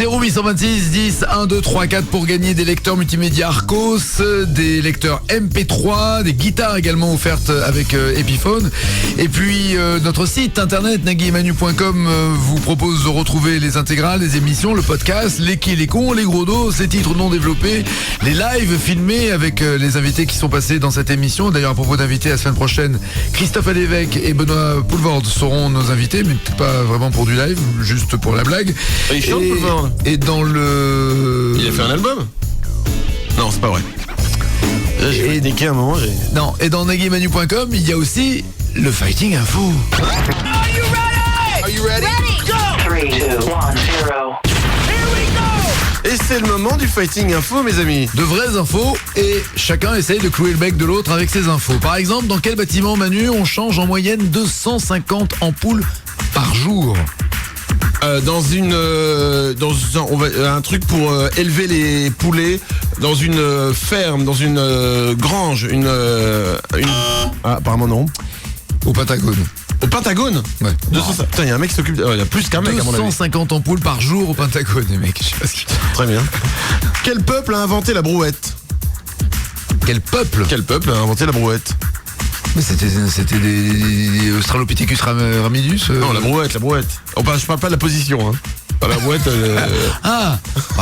Speaker 2: 0826 10 1 2 3 4 pour gagner des lecteurs multimédia Arcos, des lecteurs MP3, des guitares également offertes avec Epiphone. Et puis notre site internet naguiemanu.com vous propose de retrouver les intégrales, les émissions, le podcast, les qui, les cons, les gros dos, les titres non développés, les lives filmés avec les invités qui sont passés dans cette émission. D'ailleurs, à propos d'invités, la semaine prochaine, Christophe Alévèque et Benoît Poulvord seront nos invités, mais peut-être pas vraiment pour du live, juste pour la blague.
Speaker 3: Il chante, Poulvord.
Speaker 2: Et dans le...
Speaker 3: Il a fait un album? Non, c'est pas vrai. J'ai niqué un moment,
Speaker 2: Non, et dans naguiemanu.com, il y a aussi le Fighting Info.
Speaker 4: Are you ready?
Speaker 3: Are you ready?
Speaker 4: Go!
Speaker 9: 3, 2, 1, 0.
Speaker 3: Et c'est le moment du Fighting Info, mes amis.
Speaker 2: De vraies infos et chacun essaye de clouer le bec de l'autre avec ses infos. Par exemple, dans quel bâtiment, Manu, on change en moyenne 250 ampoules par jour?
Speaker 3: Un truc pour élever les poulets dans une ferme, dans une grange, apparemment non.
Speaker 2: Au Pentagone.
Speaker 3: Au Pentagone?
Speaker 2: Ouais.
Speaker 3: Putain, il y a un mec qui s'occupe. Il y a plus qu'un mec à mon avis.
Speaker 2: 250 ampoules par jour au Pentagone, les mecs. Je sais pas ce qu'il...
Speaker 3: Très bien. Quel peuple a inventé la brouette?
Speaker 2: Quel peuple
Speaker 3: a inventé la brouette?
Speaker 2: Mais c'était des Australopithecus ramidus
Speaker 3: Non, la brouette. Je parle pas de la position, hein. Pas la brouette.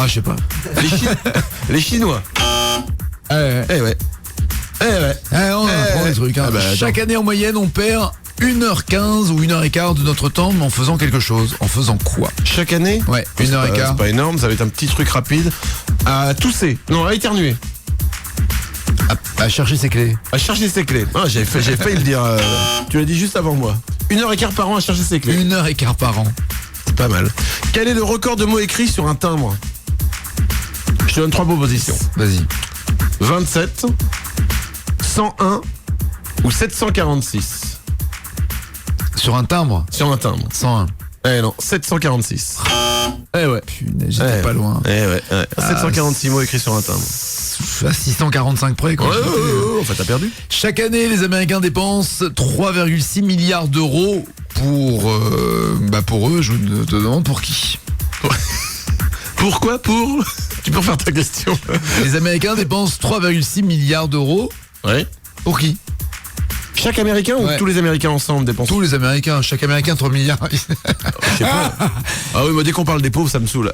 Speaker 2: Je sais pas.
Speaker 3: Les Chinois. Ouais.
Speaker 2: On apprend des trucs. Chaque année en moyenne, on perd 1h15 ou 1h15 de notre temps en faisant quelque chose. En faisant quoi?
Speaker 3: Chaque année?
Speaker 2: Ouais, 1h15.
Speaker 3: C'est pas énorme, ça va être un petit truc rapide. À tousser. Non, à éternuer.
Speaker 2: À chercher ses clés.
Speaker 3: À chercher ses clés. J'ai failli le dire. Tu l'as dit juste avant moi. 1h15 par an à chercher ses clés.
Speaker 2: 1h15 par an.
Speaker 3: C'est pas mal. Quel est le record de mots écrits sur un timbre? Je te donne 3 propositions.
Speaker 2: Vas-y.
Speaker 3: 27, 101 ou 746.
Speaker 2: Sur un timbre?
Speaker 3: Sur un timbre.
Speaker 2: 101.
Speaker 3: Non, 746. Ouais.
Speaker 2: Punaise, j'étais pas loin.
Speaker 3: 746 mots écrits sur un timbre.
Speaker 2: À 645 près, quoi.
Speaker 3: En fait, t'as perdu.
Speaker 2: Chaque année, les Américains dépensent 3,6 milliards d'euros pour eux. Je te demande pour qui?
Speaker 3: Pourquoi? Tu peux refaire ta question.
Speaker 2: Les Américains dépensent 3,6 milliards d'euros.
Speaker 3: Ouais.
Speaker 2: Pour qui?
Speaker 3: Chaque Américain ou tous les Américains ensemble dépensent?
Speaker 2: Tous les Américains. Chaque Américain 3 milliards.
Speaker 3: Je sais pas. Ah oui, dès qu'on parle des pauvres, ça me saoule.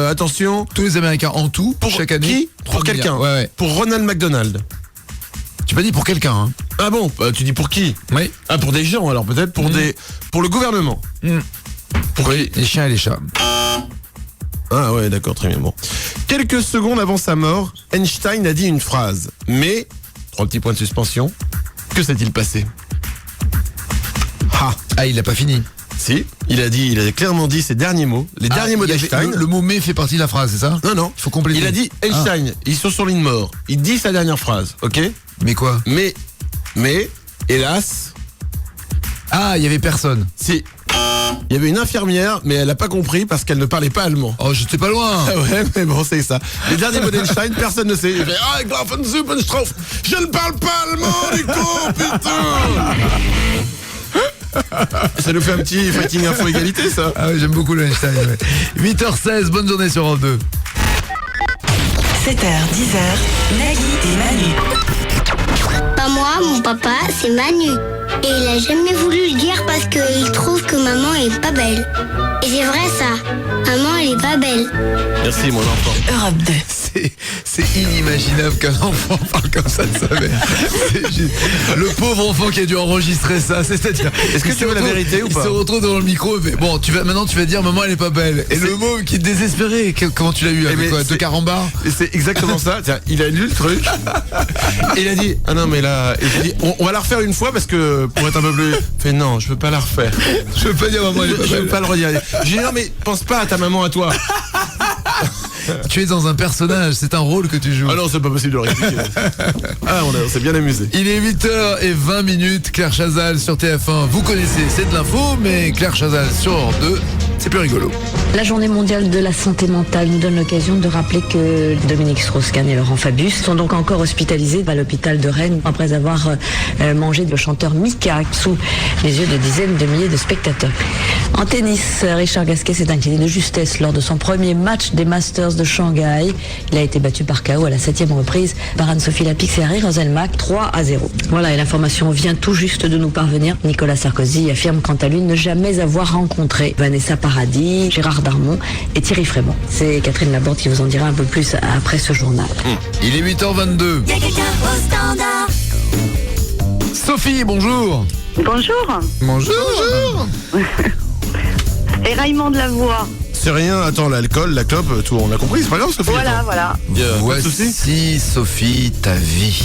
Speaker 3: Attention.
Speaker 2: Tous les Américains en tout, pour chaque année.
Speaker 3: Qui? Pour quelqu'un.
Speaker 2: Ouais.
Speaker 3: Pour Ronald McDonald.
Speaker 2: Tu m'as dit pour quelqu'un, hein.
Speaker 3: Ah bon? Tu dis pour qui?
Speaker 2: Oui.
Speaker 3: Ah, pour des gens, alors peut-être pour le gouvernement.
Speaker 2: Pour les chiens et les chats.
Speaker 3: Ah ouais, d'accord, très bien. Bon. Quelques secondes avant sa mort, Einstein a dit une phrase. Mais, 3 petits points de suspension. Que s'est-il passé?
Speaker 2: Il n'a pas fini.
Speaker 3: Si, il a clairement dit ses derniers mots. Les derniers mots d'Einstein.
Speaker 2: Le mot mais fait partie de la phrase, c'est ça?
Speaker 3: Non.
Speaker 2: Il faut compléter.
Speaker 3: Il a dit Einstein, ils sont sur ligne mort. Il dit sa dernière phrase, ok?
Speaker 2: Mais quoi?
Speaker 3: Mais, hélas.
Speaker 2: Il y avait personne.
Speaker 3: Si. Il y avait une infirmière, mais elle n'a pas compris parce qu'elle ne parlait pas allemand.
Speaker 2: Oh, j'étais pas loin.
Speaker 3: Ouais, mais bon, c'est ça. Les derniers mots d'Einstein, personne ne sait. Il fait je ne parle pas allemand, du coup, putain. Ça nous fait un petit Fighting Info égalité, ça.
Speaker 2: Ah oui, j'aime beaucoup l'Einstein. 8h16, bonne journée sur Europe 2.
Speaker 5: 7h, 10h, Nagui et Manu.
Speaker 6: Pas moi, mon papa, c'est Manu. Et il a jamais voulu le dire parce qu'il trouve que maman est pas belle. Et c'est vrai ça. Maman, elle est pas belle.
Speaker 3: Merci, mon enfant.
Speaker 5: Europe 2.
Speaker 2: C'est inimaginable qu'un enfant parle comme ça de sa mère. Le pauvre enfant qui a dû enregistrer ça, c'est-à-dire...
Speaker 3: Est-ce que tu veux la vérité ou pas?
Speaker 2: Il se retrouve devant le micro et fait, bon, maintenant tu vas dire maman elle est pas belle. Et le mot qui est désespéré, comment tu l'as eu? Avec quoi? 2 carambars?
Speaker 3: C'est exactement ça. Tiens, il a lu le truc. Et il a dit, ah non mais là... Et j'ai dit, on va la refaire une fois parce que pour être un peu plus... Fait non, je veux pas la refaire.
Speaker 2: Je veux pas dire maman elle est pas belle.
Speaker 3: Je veux pas le redire. J'ai dit non mais pense pas à ta maman, à toi.
Speaker 2: Tu es dans un personnage, c'est un rôle que tu joues.
Speaker 3: Ah non, c'est pas possible de le réexpliquer. On s'est bien amusé.
Speaker 2: Il est 8h20, Claire Chazal sur TF1. Vous connaissez, c'est de l'info, mais Claire Chazal sur Europe 2, c'est plus rigolo.
Speaker 7: La journée mondiale de la santé mentale nous donne l'occasion de rappeler que Dominique Strauss-Kahn et Laurent Fabius sont donc encore hospitalisés à l'hôpital de Rennes après avoir mangé le chanteur Mika sous les yeux de dizaines de milliers de spectateurs. En tennis, Richard Gasquet s'est incliné de justesse lors de son premier match des Masters de Shanghai. Il a été battu par KO à la 7e reprise par Anne-Sophie Lapix et Harry Roselmack, 3-0. Voilà, et l'information vient tout juste de nous parvenir. Nicolas Sarkozy affirme quant à lui ne jamais avoir rencontré Vanessa Paradis, Gérard Darmon et Thierry Frémont. C'est Catherine Laborde qui vous en dira un peu plus après ce journal.
Speaker 2: Il est 8h22.
Speaker 14: Il y a quelqu'un au standard.
Speaker 2: Sophie, bonjour.
Speaker 8: Bonjour.
Speaker 2: Bonjour.
Speaker 8: Éraillement de la voix.
Speaker 3: C'est rien, attends, l'alcool, la clope, tout, on a compris, c'est pas grave, Sophie.
Speaker 8: Voilà, voilà.
Speaker 2: Voici, Sophie, ta vie.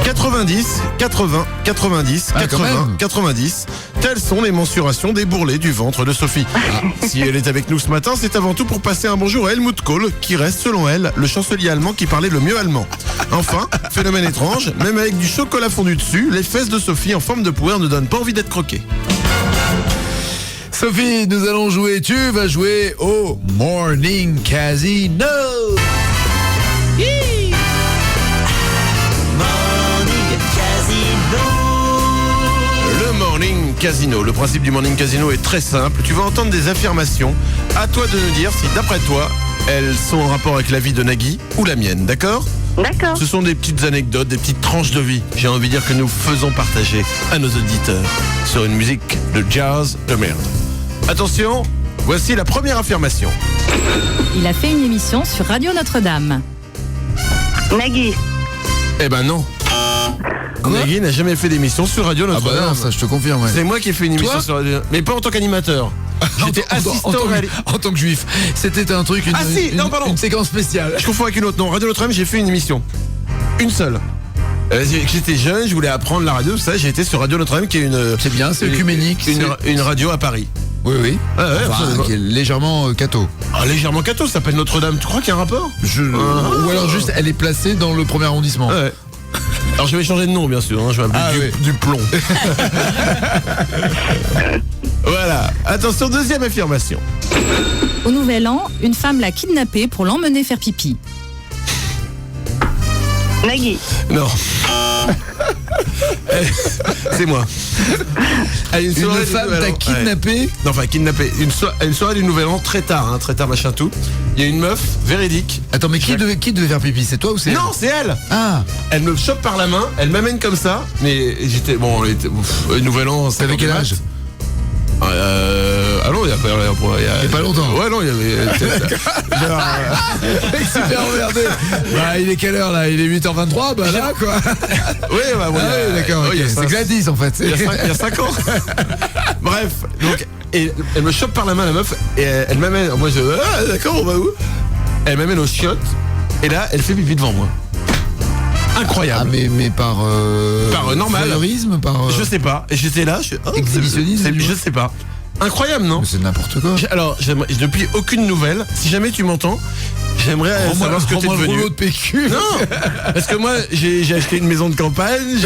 Speaker 3: 90, 80, 90,
Speaker 2: Ah,
Speaker 3: 80, 90. Telles sont les mensurations des bourrelets du ventre de Sophie. Si elle est avec nous ce matin, c'est avant tout pour passer un bonjour à Helmut Kohl, qui reste, selon elle, le chancelier allemand qui parlait le mieux allemand. Enfin, phénomène étrange, même avec du chocolat fondu dessus, les fesses de Sophie en forme de poire ne donnent pas envie d'être croquées.
Speaker 2: Sophie, nous allons jouer. Tu vas jouer au Morning Casino.
Speaker 3: Le Morning Casino. Le principe du Morning Casino est très simple. Tu vas entendre des affirmations. À toi de nous dire si, d'après toi, elles sont en rapport avec la vie de Nagui ou la mienne, d'accord ?
Speaker 8: D'accord.
Speaker 3: Ce sont des petites anecdotes, des petites tranches de vie. J'ai envie de dire que nous faisons partager à nos auditeurs sur une musique de jazz de merde. Attention, voici la première affirmation.
Speaker 15: Il a fait une émission sur Radio Notre-Dame.
Speaker 8: Nagui.
Speaker 3: Eh ben non. Nagui n'a jamais fait d'émission sur Radio Notre-Dame.
Speaker 2: Ah bah non, ça je te confirme. Ouais.
Speaker 3: C'est moi qui ai fait une émission
Speaker 2: Toi
Speaker 3: sur Radio, mais pas en tant qu'animateur. J'étais assistant
Speaker 2: en tant que juif. C'était un truc, une séquence spéciale.
Speaker 3: Je confonds avec une autre. Non, Radio Notre-Dame, j'ai fait une émission. Une seule. J'étais jeune, je voulais apprendre la radio, tout ça. J'ai été sur Radio Notre-Dame, qui est une.
Speaker 2: C'est bien, c'est œcuménique.
Speaker 3: Une radio à Paris.
Speaker 2: Oui, oui.
Speaker 3: Ah ouais,
Speaker 2: enfin, qui est légèrement catho.
Speaker 3: Ah, légèrement catho, ça s'appelle Notre-Dame. Tu crois qu'il y a un rapport
Speaker 2: Ou alors juste, elle est placée dans le premier arrondissement.
Speaker 3: Ouais. Alors je vais changer de nom, bien sûr. Hein, je vais appeler du plomb. Voilà. Attention, deuxième affirmation.
Speaker 15: Au Nouvel An, une femme l'a kidnappé pour l'emmener faire pipi.
Speaker 8: Nagui.
Speaker 3: Non. C'est moi.
Speaker 2: Une femme t'a kidnappé.
Speaker 3: Ouais. Non, enfin kidnappé. Une soirée du Nouvel An, très tard machin tout. Il y a une meuf véridique.
Speaker 2: Attends, mais qui devait faire pipi? C'est toi ou c'est elle?
Speaker 3: Non, c'est elle.
Speaker 2: Ah.
Speaker 3: Elle me chope par la main, elle m'amène comme ça. Mais j'étais Nouvel An.
Speaker 2: T'avais quel âge?
Speaker 3: Ah non, il y a
Speaker 2: pas longtemps.
Speaker 3: Ouais, non, il y avait.
Speaker 2: Super emmerdé. Bah, il est quelle heure là? Il est 8h23, bah là quoi.
Speaker 3: Oui, bah ouais.
Speaker 2: Ah, oui, d'accord. Okay. C'est Gladys en fait.
Speaker 3: Il y a 5 ans. Bref, donc, et elle me chope par la main, la meuf, et elle m'amène. Moi, d'accord, on va où? Elle m'amène aux chiottes, et là, elle fait pipi devant moi. Incroyable.
Speaker 2: Ah, mais par
Speaker 3: normal.
Speaker 2: Voyeurisme,
Speaker 3: je sais pas. Et j'étais là,
Speaker 2: exhibitionnisme.
Speaker 3: Je sais pas. Incroyable, non?
Speaker 2: Mais c'est n'importe quoi.
Speaker 3: Alors, depuis aucune nouvelle, si jamais tu m'entends, j'aimerais savoir ce que t'es devenu.
Speaker 2: De PQ.
Speaker 3: Non, parce que moi, j'ai acheté une maison de campagne,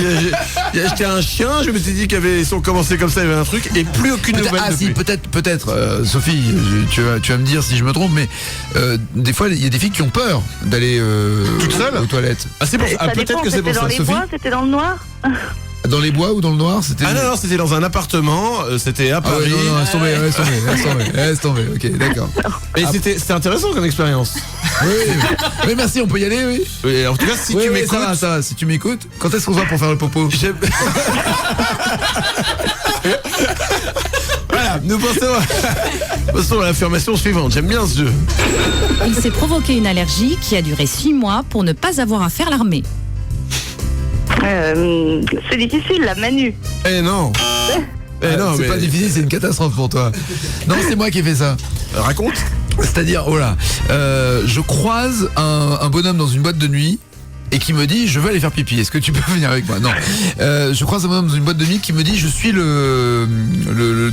Speaker 3: j'ai acheté un chien, je me suis dit qu'il y avait, si on commençait comme ça, il y avait un truc, et plus aucune nouvelle.
Speaker 2: Ah si, peut-être, Sophie, tu vas me dire si je me trompe, mais des fois, il y a des filles qui ont peur d'aller
Speaker 3: toute seule
Speaker 2: aux toilettes.
Speaker 3: Ah, c'est pour ça. Peut-être que c'est pour ça, Sophie.
Speaker 8: C'était dans les bois, c'était dans le noir.
Speaker 2: Dans les bois ou dans le noir? C'était
Speaker 3: non, c'était dans un appartement, c'était à Paris.
Speaker 2: Non, laisse tomber, ok, d'accord.
Speaker 3: Mais c'était intéressant comme expérience.
Speaker 2: Oui, merci, on peut y aller, oui.
Speaker 3: Oui, en tout cas, si tu m'écoutes.
Speaker 2: Ça va, si tu m'écoutes, quand est-ce qu'on se voit pour faire le popo?
Speaker 3: Voilà, nous passons à l'affirmation suivante. J'aime bien ce jeu.
Speaker 15: Il s'est provoqué une allergie qui a duré 6 mois pour ne pas avoir à faire l'armée.
Speaker 8: C'est difficile, la Manu.
Speaker 3: Eh non.
Speaker 2: Non, c'est pas difficile, c'est une catastrophe pour toi. Non, c'est moi qui ai fait ça.
Speaker 3: Raconte.
Speaker 2: C'est-à-dire, je croise un bonhomme dans une boîte de nuit et qui me dit, je veux aller faire pipi, est-ce que tu peux venir avec moi? Non. Je croise un bonhomme dans une boîte de nuit qui me dit, je suis le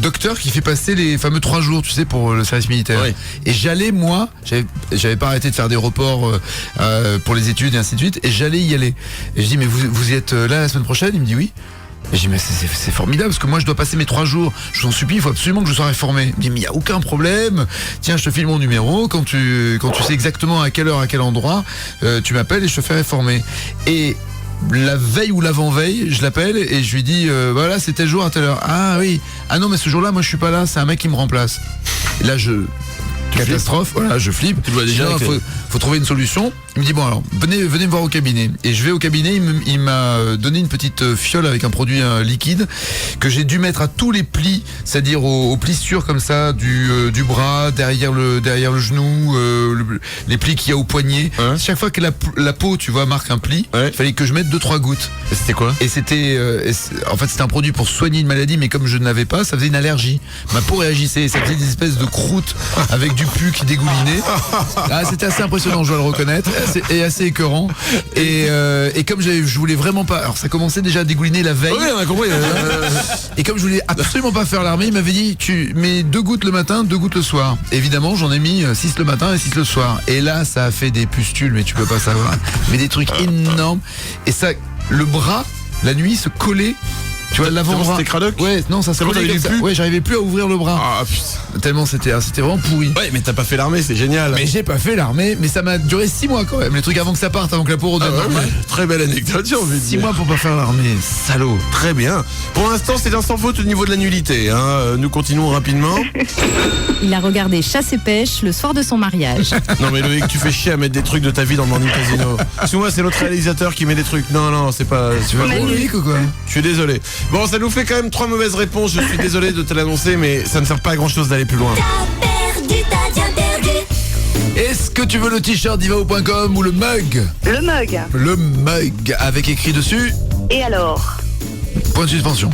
Speaker 2: docteur qui fait passer les fameux 3 jours, tu sais, pour le service militaire. Oui. Et j'allais, moi, j'avais pas arrêté de faire des reports pour les études et ainsi de suite, et j'allais y aller. Et je dis, mais vous y êtes là la semaine prochaine? Il me dit oui. Et j'ai dit, mais c'est formidable parce que moi je dois passer mes 3 jours. Je vous en supplie, il faut absolument que je sois réformé. Il me dit, mais il n'y a aucun problème. Tiens, je te file mon numéro. Quand tu sais exactement à quelle heure, à quel endroit, tu m'appelles et je te fais réformer. Et la veille ou l'avant-veille, je l'appelle et je lui dis, voilà, c'est tel jour à telle heure. Ah oui. Ah non, mais ce jour-là, moi je suis pas là. C'est un mec qui me remplace. Et là, catastrophe, voilà, je flippe.
Speaker 3: Tu dois déjà.
Speaker 2: Faut trouver une solution. Il me dit, bon alors, venez me voir au cabinet. Et je vais au cabinet, il m'a donné une petite fiole avec un produit liquide que j'ai dû mettre à tous les plis, c'est-à-dire aux plissures comme ça du bras, derrière le genou, les plis qu'il y a au poignet. Ouais. Chaque fois que la peau, tu vois, marque un pli, il fallait que je mette 2-3 gouttes.
Speaker 3: Et c'était quoi?
Speaker 2: Et c'était en fait c'était un produit pour soigner une maladie, mais comme je ne l'avais pas, ça faisait une allergie. Ma peau réagissait, ça faisait des espèces de croûtes avec du pu qui dégoulinait. Ah, c'était assez impressionnant, je dois le reconnaître, et assez écœurant. Et comme je voulais vraiment pas... Alors ça commençait déjà à dégouliner la veille.
Speaker 3: Oui, on a compris.
Speaker 2: Et comme je voulais absolument pas faire l'armée, il m'avait dit tu mets 2 gouttes le matin, 2 gouttes le soir. Évidemment, j'en ai mis 6 le matin et 6 le soir. Et là, ça a fait des pustules, mais tu peux pas savoir. Mais des trucs énormes. Et ça, le bras, la nuit, se collait. Tu vois, l'avant-bras.
Speaker 3: C'était Cradoc ?
Speaker 2: Ouais, non, ça se collait comme ça. Ouais, j'arrivais plus à ouvrir le bras.
Speaker 3: Ah putain.
Speaker 2: Tellement c'était vraiment pourri.
Speaker 3: Ouais, mais t'as pas fait l'armée, c'est génial.
Speaker 2: Mais j'ai pas fait l'armée, mais ça m'a duré 6 mois quand même. Les trucs avant que ça parte, avant que la peau redevienne normale.
Speaker 3: Très belle anecdote, j'ai envie de dire.
Speaker 2: 6 mois pour pas faire l'armée, salaud.
Speaker 3: Très bien. Pour l'instant, c'est un sans faute au niveau de la nullité. Nous continuons rapidement.
Speaker 15: Il a regardé Chasse et Pêche le soir de son mariage.
Speaker 3: Non mais Loïc, tu fais chier à mettre des trucs de ta vie dans le Morning Casino. Excuse-moi, c'est l'autre réalisateur qui met des trucs. Non, c'est pas...
Speaker 2: Tu vas pour Loïc ou quoi ?
Speaker 3: Je suis désolé. Bon, ça nous fait quand même 3 mauvaises réponses. Je suis désolé de te l'annoncer, mais ça ne sert pas à grand chose d'aller plus loin.
Speaker 14: T'as bien perdu.
Speaker 2: Est-ce que tu veux le t-shirt divao.com ou le mug ?
Speaker 8: Le mug.
Speaker 2: Le mug, avec écrit dessus
Speaker 8: Et alors ?
Speaker 2: point de suspension.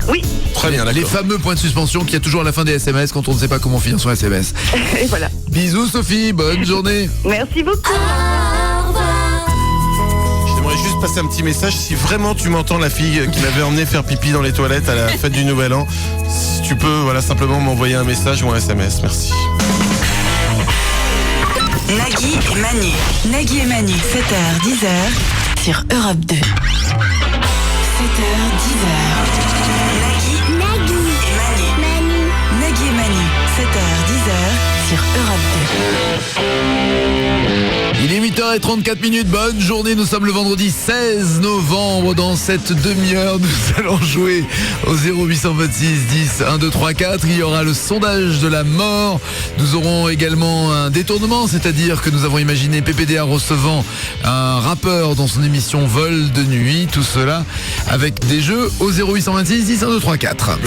Speaker 8: Oui.
Speaker 3: Très bien, d'accord.
Speaker 2: Les fameux points de suspension qu'il y a toujours à la fin des SMS quand on ne sait pas comment finir son SMS.
Speaker 8: Et voilà.
Speaker 2: Bisous Sophie, bonne journée.
Speaker 8: Merci beaucoup.
Speaker 3: J'aimerais juste passer un petit message. Si vraiment tu m'entends, la fille qui m'avait emmené faire pipi dans les toilettes à la fête du Nouvel An, si tu peux simplement m'envoyer un message ou un SMS. Merci.
Speaker 5: Nagui et Manu. Nagui et Manu, 7h, 10h sur Europe 2. 7h, 10h. Nagui et Manu. Nagui et Manu, 7h, 10h sur Europe 2.
Speaker 2: Il est 8h34, bonne journée, nous sommes le vendredi 16 novembre. Dans cette demi-heure, nous allons jouer au 0826 10 1 2 3 4. Il y aura le sondage de la mort. Nous aurons également un détournement, c'est-à-dire que nous avons imaginé PPDA recevant un rappeur dans son émission Vol de nuit. Tout cela avec des jeux au 0826 10 1 2 3 4.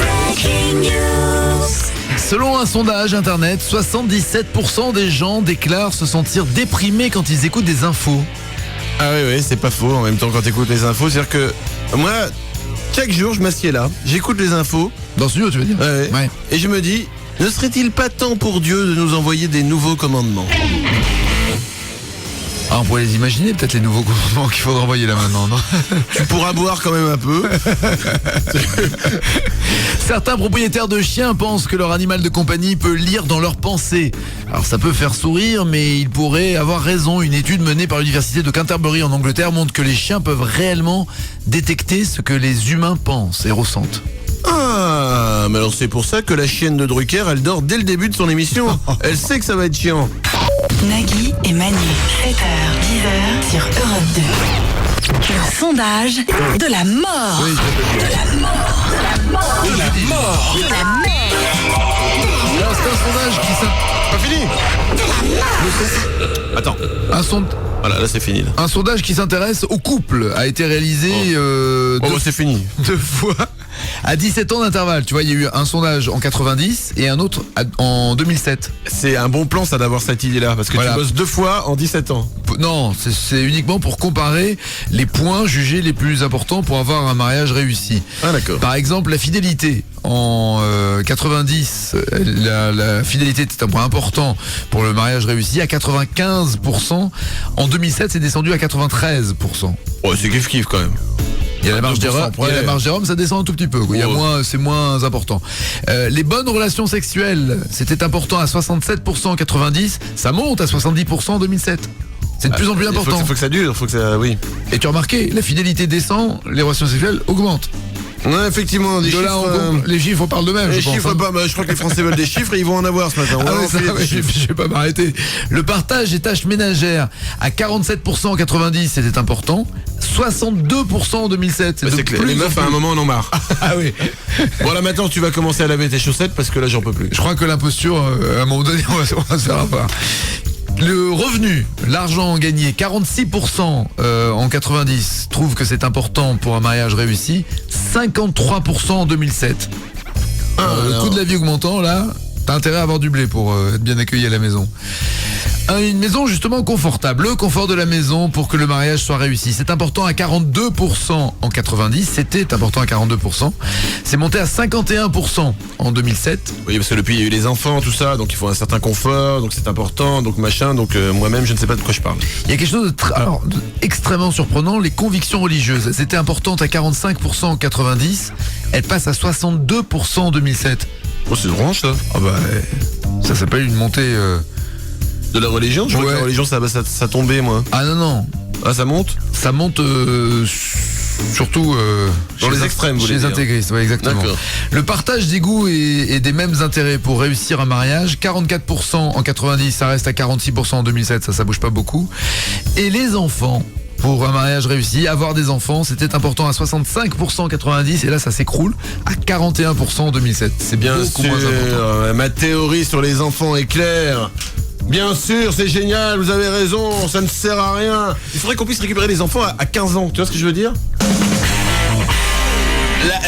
Speaker 2: Selon un sondage internet, 77% des gens déclarent se sentir déprimés quand ils écoutent des infos.
Speaker 3: Ah oui, c'est pas faux. En même temps, quand tu écoutes les infos, c'est-à-dire que moi, chaque jour, je m'assieds là, j'écoute les infos.
Speaker 2: Dans ce studio, tu veux dire ?
Speaker 3: Ouais. Et je me dis, ne serait-il pas temps pour Dieu de nous envoyer des nouveaux commandements ?
Speaker 2: Ah, on pourrait les imaginer, peut-être les nouveaux commandements qu'il faudra envoyer là maintenant, non ?
Speaker 3: Tu pourras boire quand même un peu.
Speaker 2: Certains propriétaires de chiens pensent que leur animal de compagnie peut lire dans leurs pensées. Alors ça peut faire sourire, mais ils pourraient avoir raison. Une étude menée par l'université de Canterbury en Angleterre montre que les chiens peuvent réellement détecter ce que les humains pensent et ressentent.
Speaker 3: Ah, mais alors c'est pour ça que la chienne de Drucker, elle dort dès le début de son émission. Elle sait que ça va être chiant.
Speaker 5: Nagui et Manu, 7h, 10h sur Europe 2. Le sondage de la mort.
Speaker 2: Oui,
Speaker 5: de la mort. De la mort.
Speaker 2: De la mort.
Speaker 5: De la mort.
Speaker 2: Alors c'est un sondage qui
Speaker 3: Pas fini. Attends. Voilà, là c'est fini. Là.
Speaker 2: Un sondage qui s'intéresse au couple a été réalisé
Speaker 3: c'est fini.
Speaker 2: 2 fois à 17 ans d'intervalle. Tu vois, il y a eu un sondage en 90 et un autre en 2007.
Speaker 3: C'est un bon plan ça d'avoir cette idée-là parce que tu bosses 2 fois en 17 ans.
Speaker 2: Non, c'est uniquement pour comparer les points jugés les plus importants pour avoir un mariage réussi.
Speaker 3: Ah d'accord.
Speaker 2: Par exemple, la fidélité. En 90, la fidélité était un point important pour le mariage réussi à 95%. En 2007, c'est descendu à 93%.
Speaker 3: Ouais, c'est kiff-kiff quand même.
Speaker 2: Il y a la marge d'erreur, ça descend un tout petit peu. Il y a c'est moins important. Les bonnes relations sexuelles, c'était important à 67% en 90, ça monte à 70% en 2007. C'est de plus en plus important.
Speaker 3: Il faut que ça dure, oui.
Speaker 2: Et tu as remarqué, la fidélité descend, les relations sexuelles augmentent.
Speaker 3: Ouais, effectivement,
Speaker 2: les chiffres parlent d'eux-mêmes.
Speaker 3: Les chiffres, je crois que les Français veulent des chiffres et ils vont en avoir ce matin.
Speaker 2: Je vais pas m'arrêter. Le partage des tâches ménagères à 47% en 90, c'était important. 62% en 2007.
Speaker 3: C'est clair. Les meufs à un moment en ont marre.
Speaker 2: Ah oui.
Speaker 3: Bon là maintenant tu vas commencer à laver tes chaussettes parce que là j'en peux plus.
Speaker 2: Je crois que l'imposture, à un moment donné, on va se faire avoir. Le revenu, l'argent gagné, 46% en 90 trouve que c'est important pour un mariage réussi, 53% en 2007. Le coût de la vie augmentant, là, t'as intérêt à avoir du blé pour être bien accueilli à la maison. Une maison justement confortable, le confort de la maison pour que le mariage soit réussi. C'est important à 42% en 90, c'était important à 42%. C'est monté à 51% en 2007.
Speaker 3: Oui, parce que depuis il y a eu les enfants, tout ça, donc il faut un certain confort, donc c'est important, donc machin, donc moi-même je ne sais pas de quoi je parle.
Speaker 2: Il y a quelque chose de extrêmement surprenant, les convictions religieuses. Elles étaient importantes à 45% en 90, elles passent à 62% en 2007.
Speaker 3: Oh, c'est drôle ça.
Speaker 2: Ah bah, ça s'appelle une montée...
Speaker 3: De la religion? Je crois que la religion ça tombait moi.
Speaker 2: Ah non.
Speaker 3: Ah ça monte?
Speaker 2: Ça monte surtout
Speaker 3: dans les extrêmes,
Speaker 2: chez les intégristes, ouais, exactement.
Speaker 3: D'accord.
Speaker 2: Le partage des goûts et des mêmes intérêts pour réussir un mariage, 44% en 90, ça reste à 46% en 2007, ça bouge pas beaucoup. Et les enfants, pour un mariage réussi, avoir des enfants, c'était important à 65% en 90 et là ça s'écroule à 41% en 2007. C'est
Speaker 3: bien
Speaker 2: beaucoup
Speaker 3: sûr,
Speaker 2: moins important.
Speaker 3: Ma théorie sur les enfants est claire. Bien sûr, c'est génial, vous avez raison, ça ne sert à rien. Il faudrait qu'on puisse récupérer les enfants à 15 ans, tu vois ce que je veux dire?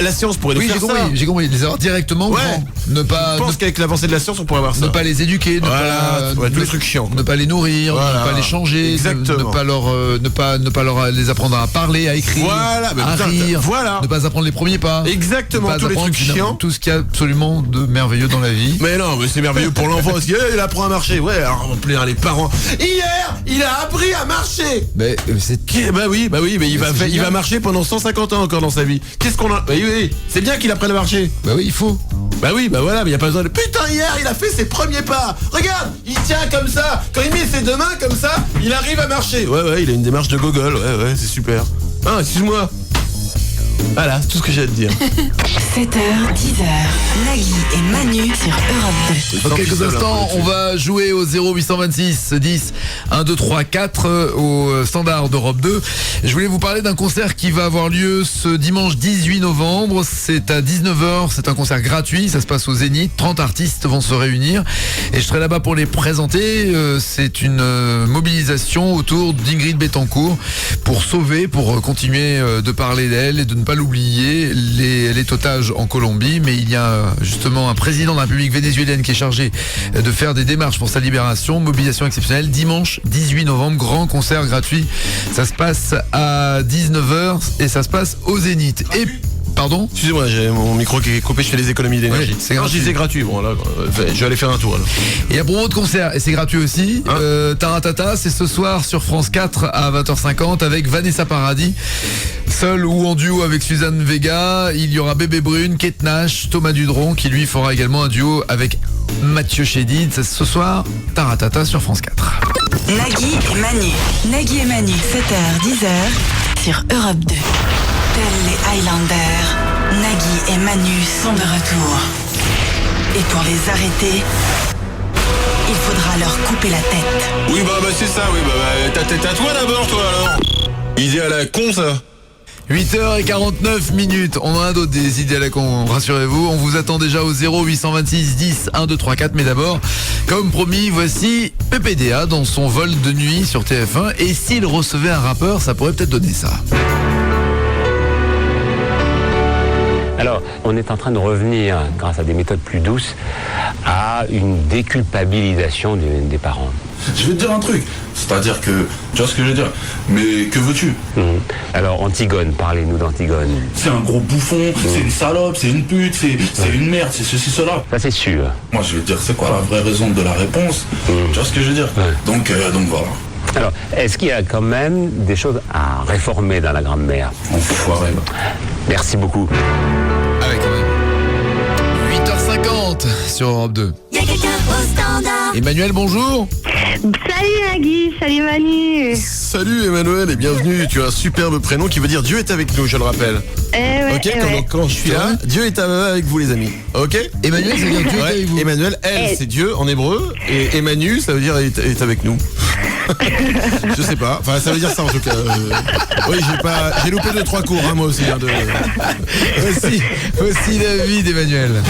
Speaker 3: La science pourrait nous faire ça.
Speaker 2: J'ai compris, les avoir directement.
Speaker 3: Ouais.
Speaker 2: Ne pas.
Speaker 3: Je pense qu'avec l'avancée de la science, on pourrait avoir ça.
Speaker 2: Ne pas les éduquer,
Speaker 3: tous les trucs chiants.
Speaker 2: Ne pas les nourrir,
Speaker 3: Voilà.
Speaker 2: ne pas les changer,
Speaker 3: Exactement.
Speaker 2: ne pas leur les apprendre à parler, à écrire,
Speaker 3: Voilà,
Speaker 2: à rire,
Speaker 3: voilà.
Speaker 2: ne pas apprendre les premiers pas.
Speaker 3: Exactement,
Speaker 2: ne pas
Speaker 3: tous les
Speaker 2: apprendre
Speaker 3: trucs chiants.
Speaker 2: tout ce qu'il y a absolument de merveilleux dans la vie.
Speaker 3: Mais non, mais c'est merveilleux pour l'enfant parce qu'il apprend à marcher. Ouais, alors on va plaire les parents. Hier, il a appris à marcher.
Speaker 2: Mais c'est
Speaker 3: Bah oui, mais il va marcher pendant 150 ans encore dans sa vie. Qu'est-ce qu'on a? Oui, c'est bien qu'il apprenne à marcher.
Speaker 2: Bah oui, il faut.
Speaker 3: Bah oui, bah voilà, mais il y a pas besoin de... Putain, hier, il a fait ses premiers pas. Regarde, il tient comme ça. Quand il met ses deux mains comme ça, il arrive à marcher. Ouais, il a une démarche de gogol. Ouais, c'est super. Ah, excuse-moi. Voilà, c'est tout ce que j'ai à te dire.
Speaker 5: 7h, 10h, Nagui et Manu sur Europe 2.
Speaker 2: Dans quelques instants, on va jouer au 0826 10 1 2 3 4 au standard d'Europe 2. Je voulais vous parler d'un concert qui va avoir lieu ce dimanche 18 novembre. C'est à 19h, c'est un concert gratuit, ça se passe au Zénith. 30 artistes vont se réunir et je serai là-bas pour les présenter. C'est une mobilisation autour d'Ingrid Betancourt pour sauver, pour continuer de parler d'elle et de ne pas l'oublier. Elle est otage en Colombie, mais il y a justement un président de la République vénézuélienne qui est chargé de faire des démarches pour sa libération. Mobilisation exceptionnelle, dimanche 18 novembre, grand concert gratuit. Ça se passe à 19h et ça se passe au Zénith. Et pardon?
Speaker 3: Excusez-moi, j'ai mon micro qui est coupé, je fais des économies d'énergie.
Speaker 2: Oui, c'est gratuit.
Speaker 3: Je disais gratuit, bon là, je vais aller faire un tour alors.
Speaker 2: Et à propos de concert, et c'est gratuit aussi, Taratata, c'est ce soir sur France 4 à 20h50 avec Vanessa Paradis, seul ou en duo avec Suzanne Vega. Il y aura Bébé Brune, Kate Nash, Thomas Dudron qui lui fera également un duo avec Mathieu Chédid. C'est ce soir, Taratata sur France 4.
Speaker 5: Nagui et Manu, 7h, 10h sur Europe 2. Tels les Highlanders, Nagui et Manu sont de retour. Et pour les arrêter, il faudra leur couper la tête.
Speaker 3: Oui, bah c'est ça, oui, ta tête à toi d'abord, toi alors. Idée à la con, ça.
Speaker 2: 8h49. On en a d'autres des idées à la con, rassurez-vous. On vous attend déjà au 0826 10 1 2 3 4. Mais d'abord, comme promis, voici PPDA dans son vol de nuit sur TF1. Et s'il recevait un rappeur, ça pourrait peut-être donner ça.
Speaker 11: Alors, on est en train de revenir, grâce à des méthodes plus douces, à une déculpabilisation des parents.
Speaker 12: Je vais te dire un truc, c'est-à-dire que, tu vois ce que je veux dire, mais que veux-tu?
Speaker 11: Alors, Antigone, parlez-nous d'Antigone.
Speaker 12: C'est un gros bouffon, c'est une salope, c'est une pute, c'est une merde, c'est ceci, cela.
Speaker 11: Ça, c'est sûr.
Speaker 12: Moi, je vais te dire, c'est quoi la vraie raison de la réponse? Tu vois ce que je veux dire? Donc voilà.
Speaker 11: Alors, est-ce qu'il y a quand même des choses à réformer dans la grammaire?
Speaker 12: Enfoiré.
Speaker 11: Merci beaucoup.
Speaker 2: Ah ouais, quand même. 8h50 sur Europe 2.
Speaker 14: Y'a quelqu'un au standard.
Speaker 2: Emmanuel, bonjour.
Speaker 8: Salut Nagui, salut Manu.
Speaker 3: Salut Emmanuel et bienvenue. Tu as un superbe prénom qui veut dire Dieu est avec nous, je le rappelle. Ok, quand je suis là, Dieu est avec vous les amis. Ok.
Speaker 2: Emmanuel, ça veut dire Dieu est avec vous.
Speaker 3: Emmanuel, c'est Dieu en hébreu et Emmanuel, ça veut dire est avec nous. Je sais pas, enfin ça veut dire ça en tout cas. Oui, j'ai loupé 2-3 cours, moi aussi.
Speaker 2: Voici David, Emmanuel.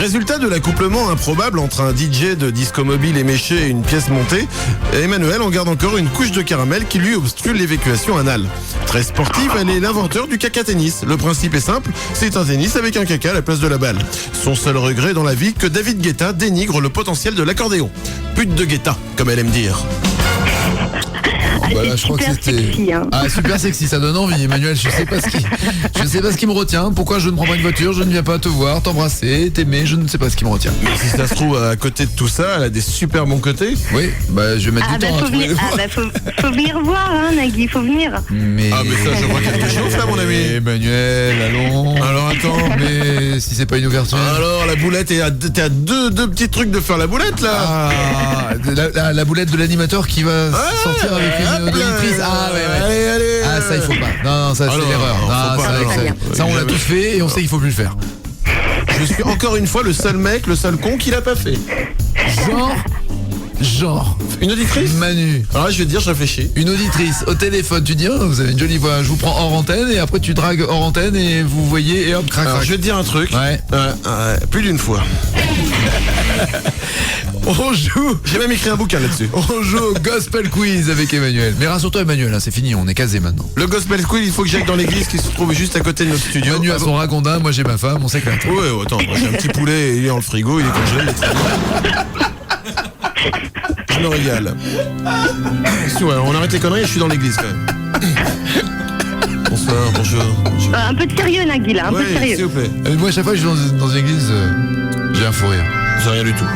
Speaker 3: Résultat de l'accouplement improbable entre un DJ de disco mobile éméché et une pièce montée, Emmanuel en garde encore une couche de caramel qui lui obstrue l'évacuation anale. Très sportif, elle est l'inventeur du caca tennis. Le principe est simple, c'est un tennis avec un caca à la place de la balle. Son seul regret dans la vie, que David Guetta dénigre le potentiel de l'accordéon. Pute de Guetta, comme elle aime dire.
Speaker 2: Voilà, je crois que c'était
Speaker 8: sexy, hein.
Speaker 2: Ah, super sexy, ça donne envie. Emmanuel, je sais pas ce qui me retient. Pourquoi je ne prends pas une voiture, je ne viens pas te voir, t'embrasser, t'aimer, je ne sais pas ce qui me retient.
Speaker 3: Mais si ça se trouve à côté de tout ça, elle a des super bons côtés.
Speaker 2: Oui, bah je vais mettre du temps à trouver.
Speaker 8: Faut venir voir, hein, Nagui, faut venir.
Speaker 2: Mais
Speaker 3: ça, je vois quelque chose là, mon ami.
Speaker 2: Emmanuel, allons.
Speaker 3: Alors attends,
Speaker 2: mais si c'est pas une ouverture.
Speaker 3: Alors la boulette, t'es à deux petits trucs de faire la boulette là.
Speaker 2: Ah, la boulette de l'animateur qui va sortir avec une demi-prise. Ah ouais.
Speaker 3: Allez.
Speaker 2: Ah, ça il faut pas. Non, ça c'est l'erreur. Ça on l'a tous fait et on sait qu'il faut plus le faire.
Speaker 3: Je suis encore une fois le seul con qui l'a pas fait.
Speaker 2: Genre.
Speaker 3: Une auditrice
Speaker 2: Manu.
Speaker 3: Alors là, je vais te dire, je réfléchis.
Speaker 2: Une auditrice au téléphone, tu dis vous avez une jolie voix, je vous prends hors antenne et après tu dragues hors antenne et vous voyez et hop, crac.
Speaker 3: Alors, je vais te dire un truc. Plus d'une fois.
Speaker 2: On joue.
Speaker 3: J'ai même écrit un bouquin là-dessus.
Speaker 2: On joue au Gospel Quiz avec Emmanuel. Mais rassure-toi Emmanuel, c'est fini, on est casé maintenant.
Speaker 3: Le Gospel Quiz, il faut que j'aille dans l'église qui se trouve juste à côté de notre studio.
Speaker 2: Manu a son ragondin, moi j'ai ma femme, on s'éclate.
Speaker 3: Ouais, attends, moi j'ai un petit poulet, il est dans le frigo, il est congelé, il est très bien. Je me régale. Ouais, on arrête les conneries, je suis dans l'église quand même. Bonsoir, bonjour.
Speaker 8: Un peu de sérieux, Nagui, là, un peu de sérieux.
Speaker 3: S'il vous plaît.
Speaker 2: Moi, à chaque fois que je vais dans une église, j'ai un fou rire.
Speaker 3: C'est rien du tout.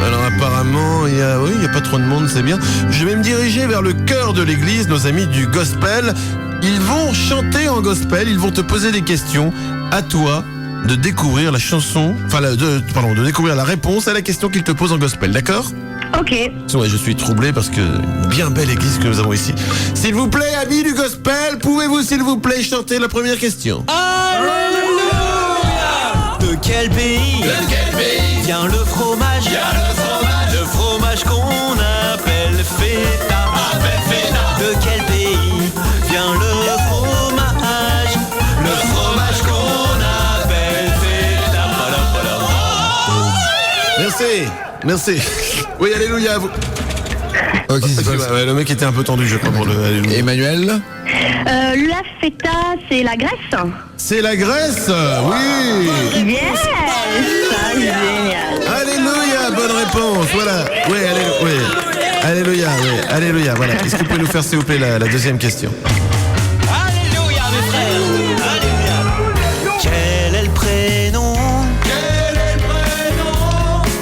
Speaker 3: Alors apparemment, il y a pas trop de monde, c'est bien. Je vais me diriger vers le cœur de l'église, nos amis du gospel. Ils vont chanter en gospel, ils vont te poser des questions. À toi de découvrir la chanson, de découvrir la réponse à la question qu'ils te posent en gospel, d'accord ?
Speaker 8: Ok.
Speaker 3: Ouais, je suis troublé parce que bien belle église que nous avons ici. S'il vous plaît, amis du gospel, pouvez-vous s'il vous plaît chanter la première question ?
Speaker 9: Alléluia ! De quel pays vient le fromage ? Le fromage qu'on appelle feta. De quel pays vient le fromage ? Le fromage qu'on appelle feta.
Speaker 3: Merci. Oui, alléluia.
Speaker 2: Ok,
Speaker 3: le mec était un peu tendu, je crois, pour le alléluia.
Speaker 2: Emmanuel ?
Speaker 8: La feta, c'est la Grèce.
Speaker 3: C'est la Grèce, oui.
Speaker 8: Yes, ça, génial.
Speaker 3: Alléluia, bonne réponse, voilà. Oui, alléluia, voilà. Est-ce que vous pouvez nous faire, s'il vous plaît, la deuxième question ?
Speaker 9: Alléluia, mes frères. Alléluia. Quel est le prénom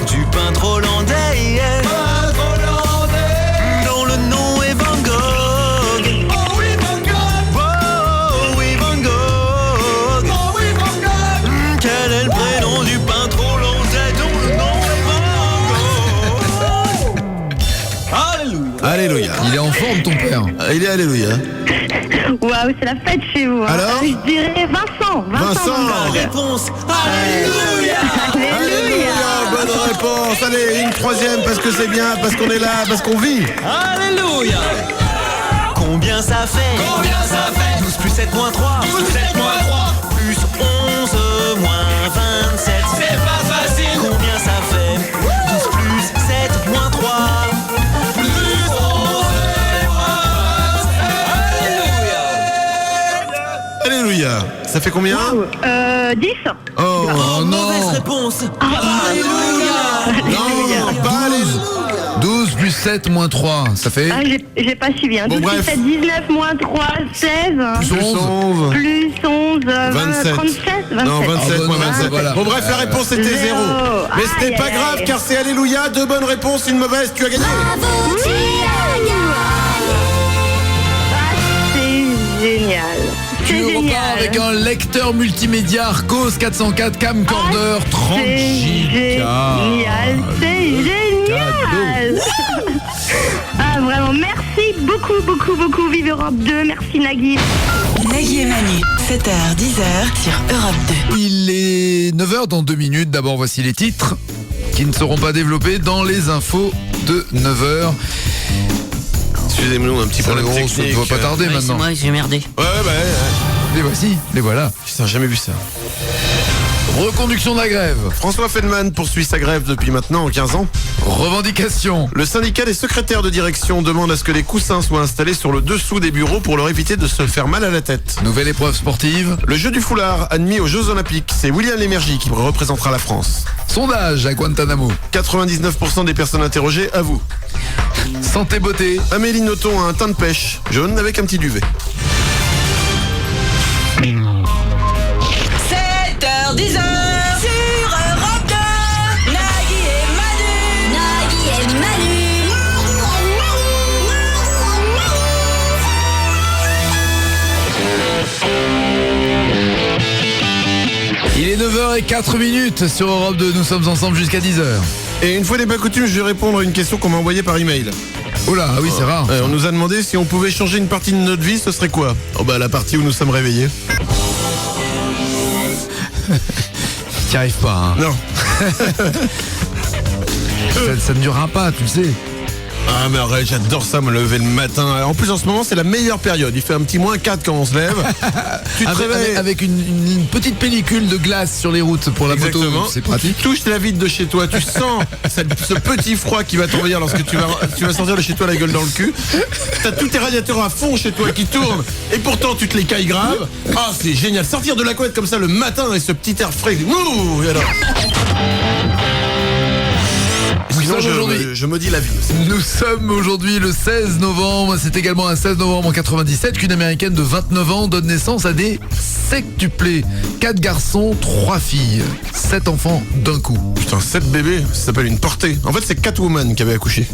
Speaker 9: du peintre hollandais dont le nom est Van Gogh? Oh oui, Van Gogh. Quel est le prénom du peintre hollandais dont le nom est Van Gogh?
Speaker 3: Alléluia.
Speaker 2: Il est en forme, ton père.
Speaker 3: Il est alléluia.
Speaker 8: Waouh, c'est la fête chez vous. Hein.
Speaker 3: Alors ?
Speaker 8: Je dirais Vincent.
Speaker 9: Réponse. Alléluia.
Speaker 3: Bonne réponse. Allez, une troisième parce que c'est bien, parce qu'on est là, parce qu'on vit.
Speaker 9: Alléluia. Combien ça fait 12 plus 7 moins 3. Plus 11 moins 27. C'est pas facile. Combien ça fait 12 plus 7 moins 3. Plus 11
Speaker 3: Alléluia. Ça fait combien ?
Speaker 8: 10.
Speaker 3: Oh non.
Speaker 9: Mauvaise réponse.
Speaker 3: Non, pas les
Speaker 2: 12 plus 7 moins 3, ça fait
Speaker 8: J'ai pas suivi. Hein.
Speaker 3: Bon,
Speaker 8: 12
Speaker 3: bref.
Speaker 8: plus 7, 19 moins 3, 16.
Speaker 3: Plus 11.
Speaker 8: Plus 11,
Speaker 3: 27.
Speaker 8: 37.
Speaker 3: Non, 27 moins 27.
Speaker 2: Voilà.
Speaker 3: Bon, bref, la réponse était 0. Mais ce n'est pas grave car c'est alléluia. 2 bonnes réponses, une mauvaise, tu as gagné.
Speaker 8: C'est génial.
Speaker 2: Tu repars avec un lecteur multimédia Arcos 404 camcorder 30
Speaker 8: Génial, c'est génial. Ah vraiment, merci beaucoup, Vive Europe 2, merci Nagui.
Speaker 5: Nagui et Manu, 7h, 10h sur Europe 2.
Speaker 2: Il est 9h dans 2 minutes. D'abord, voici les titres qui ne seront pas développés dans les infos de 9h.
Speaker 3: Excusez-moi, un petit problème technique.
Speaker 2: Ça ne va pas tarder maintenant.
Speaker 16: C'est moi, j'ai merdé.
Speaker 3: Ouais.
Speaker 2: Les voici, les voilà.
Speaker 3: Putain, j'ai jamais vu ça.
Speaker 2: Reconduction de la grève.
Speaker 3: François Feldman poursuit sa grève depuis maintenant 15 ans.
Speaker 2: Revendication.
Speaker 3: Le syndicat des secrétaires de direction demande à ce que les coussins soient installés sur le dessous des bureaux pour leur éviter de se faire mal à la tête.
Speaker 2: Nouvelle épreuve sportive.
Speaker 3: Le jeu du foulard admis aux Jeux Olympiques. C'est William Lémergie qui représentera la France.
Speaker 2: Sondage à Guantanamo.
Speaker 3: 99% des personnes interrogées avouent.
Speaker 2: Santé beauté.
Speaker 3: Amélie Nothomb a un teint de pêche, jaune avec un petit duvet.
Speaker 4: 7h10 sur Europe 2. Nagui et Manu. Nagui et Manu.
Speaker 2: Il est 9h04 sur Europe 2. Nous sommes ensemble jusqu'à 10h.
Speaker 3: Et une fois n'est pas coutume, je vais répondre à une question qu'on m'a envoyée par email.
Speaker 2: Oh là, oui, c'est rare.
Speaker 3: On nous a demandé si on pouvait changer une partie de notre vie, ce serait quoi? Oh bah la partie où nous sommes réveillés.
Speaker 2: T'y arrives pas, hein.
Speaker 3: Non.
Speaker 2: ça ne durera pas, tu le sais.
Speaker 3: Ah mais arrête, j'adore ça, me lever le matin. En plus en ce moment c'est la meilleure période. Il fait un petit -4 quand on se lève. Tu te réveilles
Speaker 2: avec une petite pellicule de glace sur les routes pour la moto. C'est pratique.
Speaker 3: Tu touches la vitre de chez toi, tu sens ce petit froid qui va t'envahir lorsque tu vas sortir de chez toi la gueule dans le cul. T'as tous tes radiateurs à fond chez toi qui tournent et pourtant tu te les cailles grave. Ah c'est génial, sortir de la couette comme ça le matin et ce petit air frais. Ouh, et alors sinon, je me dis la vie.
Speaker 2: Nous sommes aujourd'hui le 16 novembre. C'est également un 16 novembre en 97 qu'une américaine de 29 ans donne naissance à des sextuplés. 4 garçons, 3 filles. 7 enfants d'un coup.
Speaker 3: Putain, 7 bébés, ça s'appelle une portée. En fait, c'est Catwoman qui avait accouché.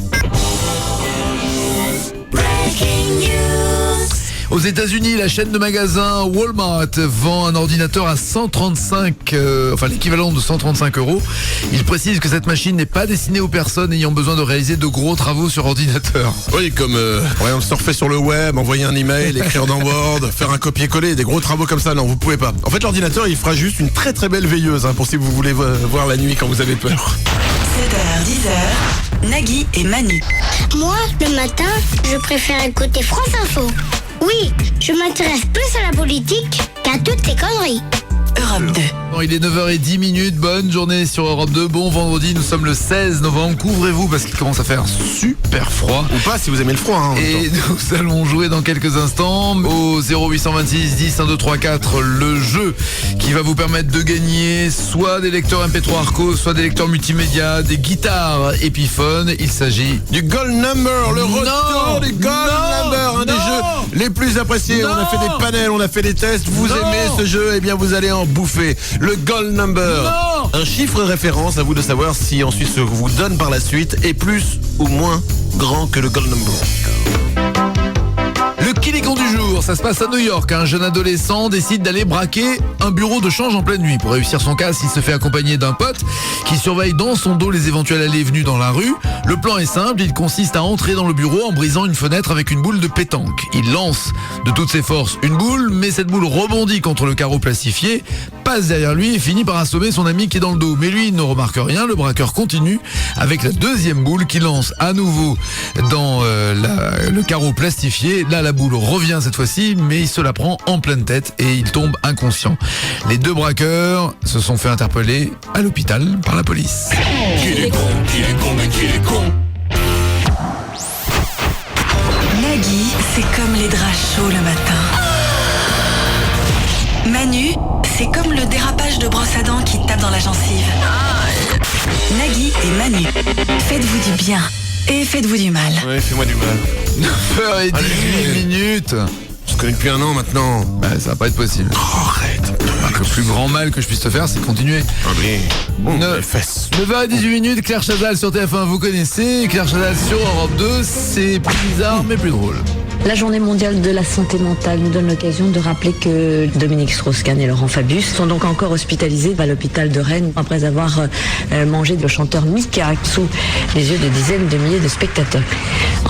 Speaker 2: Aux États-Unis, la chaîne de magasins Walmart vend un ordinateur à 135, l'équivalent de 135 €. Il précise que cette machine n'est pas destinée aux personnes ayant besoin de réaliser de gros travaux sur ordinateur.
Speaker 3: Oui, comme surfer sur le web, envoyer un email, écrire dans Word, faire un copier-coller, des gros travaux comme ça. Non, vous pouvez pas. En fait, l'ordinateur, il fera juste une très très belle veilleuse pour si vous voulez voir la nuit quand vous avez peur.
Speaker 5: 7h10, Nagui et Manu.
Speaker 6: Moi, le matin, je préfère écouter France Info. Oui, je m'intéresse plus à la politique qu'à toutes ces conneries.
Speaker 5: Europe 2.
Speaker 2: Bon, il est 9h10, bonne journée sur Europe 2, bon vendredi, nous sommes le 16 novembre, couvrez-vous parce qu'il commence à faire super froid.
Speaker 3: Ou pas si vous aimez le froid. Hein,
Speaker 2: et nous allons jouer dans quelques instants au 0826 10 1 2 3 4, le jeu qui va vous permettre de gagner soit des lecteurs MP3 Arco, soit des lecteurs multimédia, des guitares Epiphone. Il s'agit
Speaker 3: du Gold Number, le retour du Gold Number, un des jeux les plus appréciés. On a fait des panels, on a fait des tests, vous aimez ce jeu, et bien vous allez en bouffer. Le Gold Number, un chiffre référence, à vous de savoir si ensuite ce que vous donne par la suite est plus ou moins grand que le Gold Number.
Speaker 2: Le Kilikon du jour, ça se passe à New York. Un jeune adolescent décide d'aller braquer un bureau de change en pleine nuit. Pour réussir son casse, il se fait accompagner d'un pote qui surveille dans son dos les éventuelles allées et venues dans la rue. Le plan est simple, il consiste à entrer dans le bureau en brisant une fenêtre avec une boule de pétanque. Il lance de toutes ses forces une boule, mais cette boule rebondit contre le carreau plastifié, passe derrière lui et finit par assommer son ami qui est dans le dos. Mais lui, il ne remarque rien, le braqueur continue avec la deuxième boule qu'il lance à nouveau dans le carreau plastifié. Là, la boule revient cette fois-ci, mais il se la prend en pleine tête et il tombe inconscient. Les deux braqueurs se sont fait interpeller à l'hôpital par la police.
Speaker 9: Qu'il est con, mais qu'il est con.
Speaker 5: Nagui, c'est comme les draps chauds le matin. Manu, c'est comme le dérapage de brosse à dents qui tape dans la gencive. Nagui et Manu, faites-vous du bien et faites-vous du mal.
Speaker 3: Oui, fais-moi du mal.
Speaker 2: 9h18.
Speaker 3: On se connaît depuis un an maintenant.
Speaker 2: Bah, ça va pas être possible.
Speaker 3: Oh, arrête.
Speaker 2: Le plus grand mal que je puisse te faire, c'est de continuer.
Speaker 3: Bon, les fesses.
Speaker 2: 9h18, Claire Chazal sur TF1, vous connaissez. Claire Chazal sur Europe 2, c'est plus bizarre mais plus drôle.
Speaker 7: La journée mondiale de la santé mentale nous donne l'occasion de rappeler que Dominique Strauss-Kahn et Laurent Fabius sont donc encore hospitalisés à l'hôpital de Rennes après avoir mangé le chanteur Mika sous les yeux de dizaines de milliers de spectateurs.